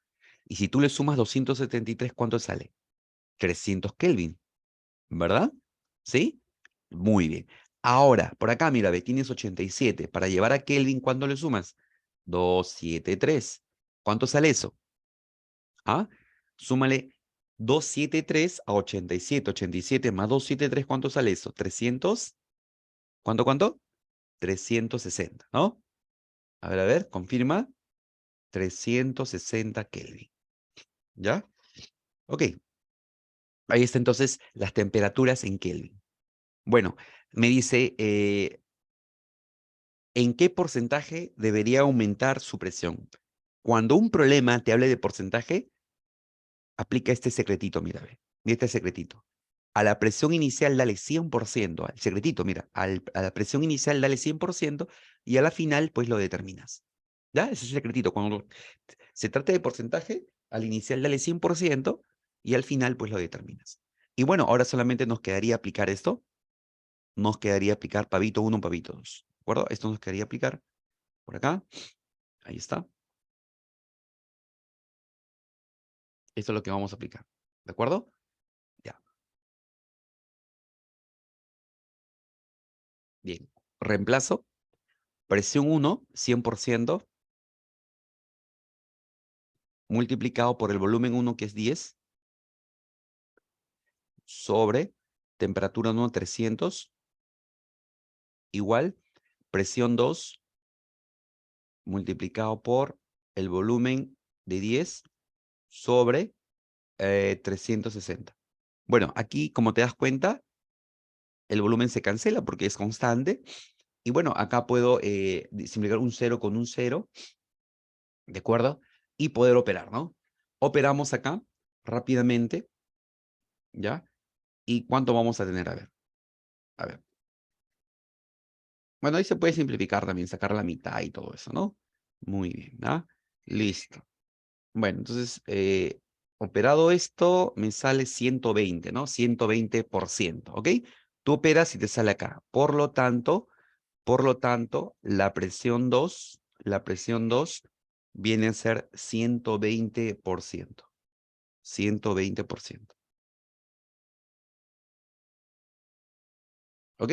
Y si tú le sumas 273, ¿cuánto sale? 300 Kelvin, ¿verdad? ¿Sí? Muy bien. Ahora, por acá, mira, ve, tienes 87. Para llevar a Kelvin, ¿cuánto le sumas? 273. ¿Cuánto sale eso? ¿Ah? Súmale 273 a 87. 87 más 273, ¿cuánto sale eso? 300. ¿Cuánto, cuánto? 360, ¿no? A ver, confirma. 360 Kelvin. ¿Ya? Ok. Ahí está entonces las temperaturas en Kelvin. Bueno, me dice, ¿en qué porcentaje debería aumentar su presión? Cuando un problema te hable de porcentaje, aplica este secretito, mira, ve. Este secretito. A la presión inicial dale 100%, al secretito, mira, a la presión inicial dale 100% y a la final pues lo determinas. ¿Ya? Ese es el secretito. Cuando se trata de porcentaje, al inicial dale 100% y al final pues lo determinas. Y bueno, ahora solamente nos quedaría aplicar esto. Nos quedaría aplicar pavito 1, pavito 2. ¿De acuerdo? Esto nos quedaría aplicar por acá. Ahí está. Esto es lo que vamos a aplicar. ¿De acuerdo? Ya. Bien. Reemplazo. Presión 1, 100%, multiplicado por el volumen 1, que es 10, sobre temperatura 1, 300, igual presión 2, multiplicado por el volumen de 10, sobre 360. Bueno, aquí, como te das cuenta, el volumen se cancela porque es constante. Y bueno, acá puedo simplificar un 0 con un 0, ¿de acuerdo? Y poder operar, ¿no? Operamos acá rápidamente, ¿ya? ¿Y cuánto vamos a tener? A ver. Bueno, ahí se puede simplificar también, sacar la mitad y todo eso, ¿no? Muy bien, ¿ah? Listo. Bueno, entonces, operado esto, me sale 120, ¿no? 120%, ¿ok? Tú operas y te sale acá. Por lo tanto, la presión 2 viene a ser 120%. 120%. ¿Ok?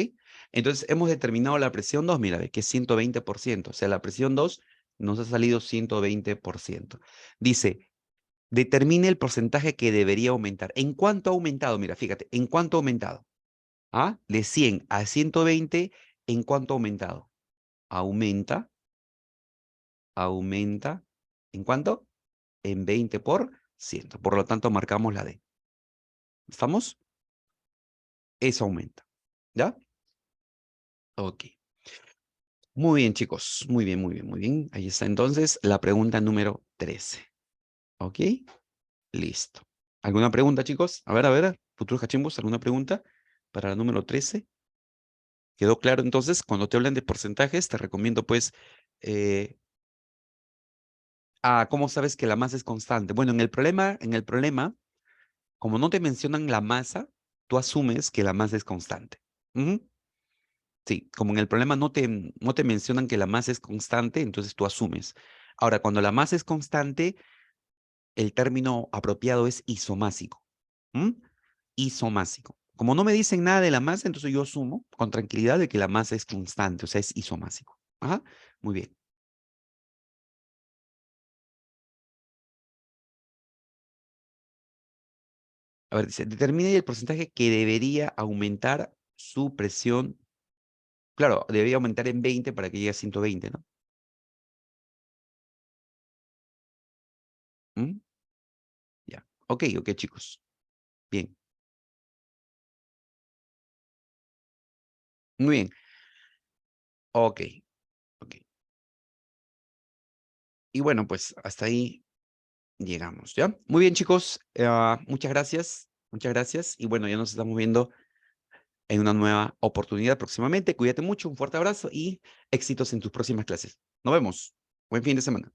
Entonces, hemos determinado la presión 2, mira, ve que es 120%. O sea, la presión 2 nos ha salido 120%. Dice, determine el porcentaje que debería aumentar. ¿En cuánto ha aumentado? Mira, fíjate, ¿en cuánto ha aumentado? ¿Ah? De 100 a 120, ¿en cuánto ha aumentado? Aumenta, aumenta, ¿en cuánto? En 20%. Por lo tanto, marcamos la D. ¿Estamos? Eso aumenta. ¿Ya? Ok. Muy bien, chicos. Muy bien, muy bien, muy bien. Ahí está entonces la pregunta número 13. ¿Ok? Listo. ¿Alguna pregunta, chicos? A ver. Futuros cachimbos, ¿alguna pregunta para la número 13? ¿Quedó claro? Entonces, cuando te hablan de porcentajes, te recomiendo, pues, eh, ¿cómo sabes que la masa es constante? Bueno, en el problema, como no te mencionan la masa, tú asumes que la masa es constante. Ujú. Sí, como en el problema no te mencionan que la masa es constante, entonces tú asumes. Ahora, cuando la masa es constante, el término apropiado es isomásico. ¿Mm? Isomásico. Como no me dicen nada de la masa, entonces yo asumo con tranquilidad de que la masa es constante, o sea, es isomásico. Ajá, muy bien. A ver, dice, determine el porcentaje que debería aumentar su presión. Claro, debería aumentar en 20 para que llegue a 120, ¿no? ¿Mm? Ya. Ok, chicos. Bien. Muy bien. Ok, ok. Y bueno, pues hasta ahí llegamos, ¿ya? Muy bien, chicos. Muchas gracias. Muchas gracias. Y bueno, ya nos estamos viendo en una nueva oportunidad próximamente. Cuídate mucho, un fuerte abrazo y éxitos en tus próximas clases. Nos vemos. Buen fin de semana.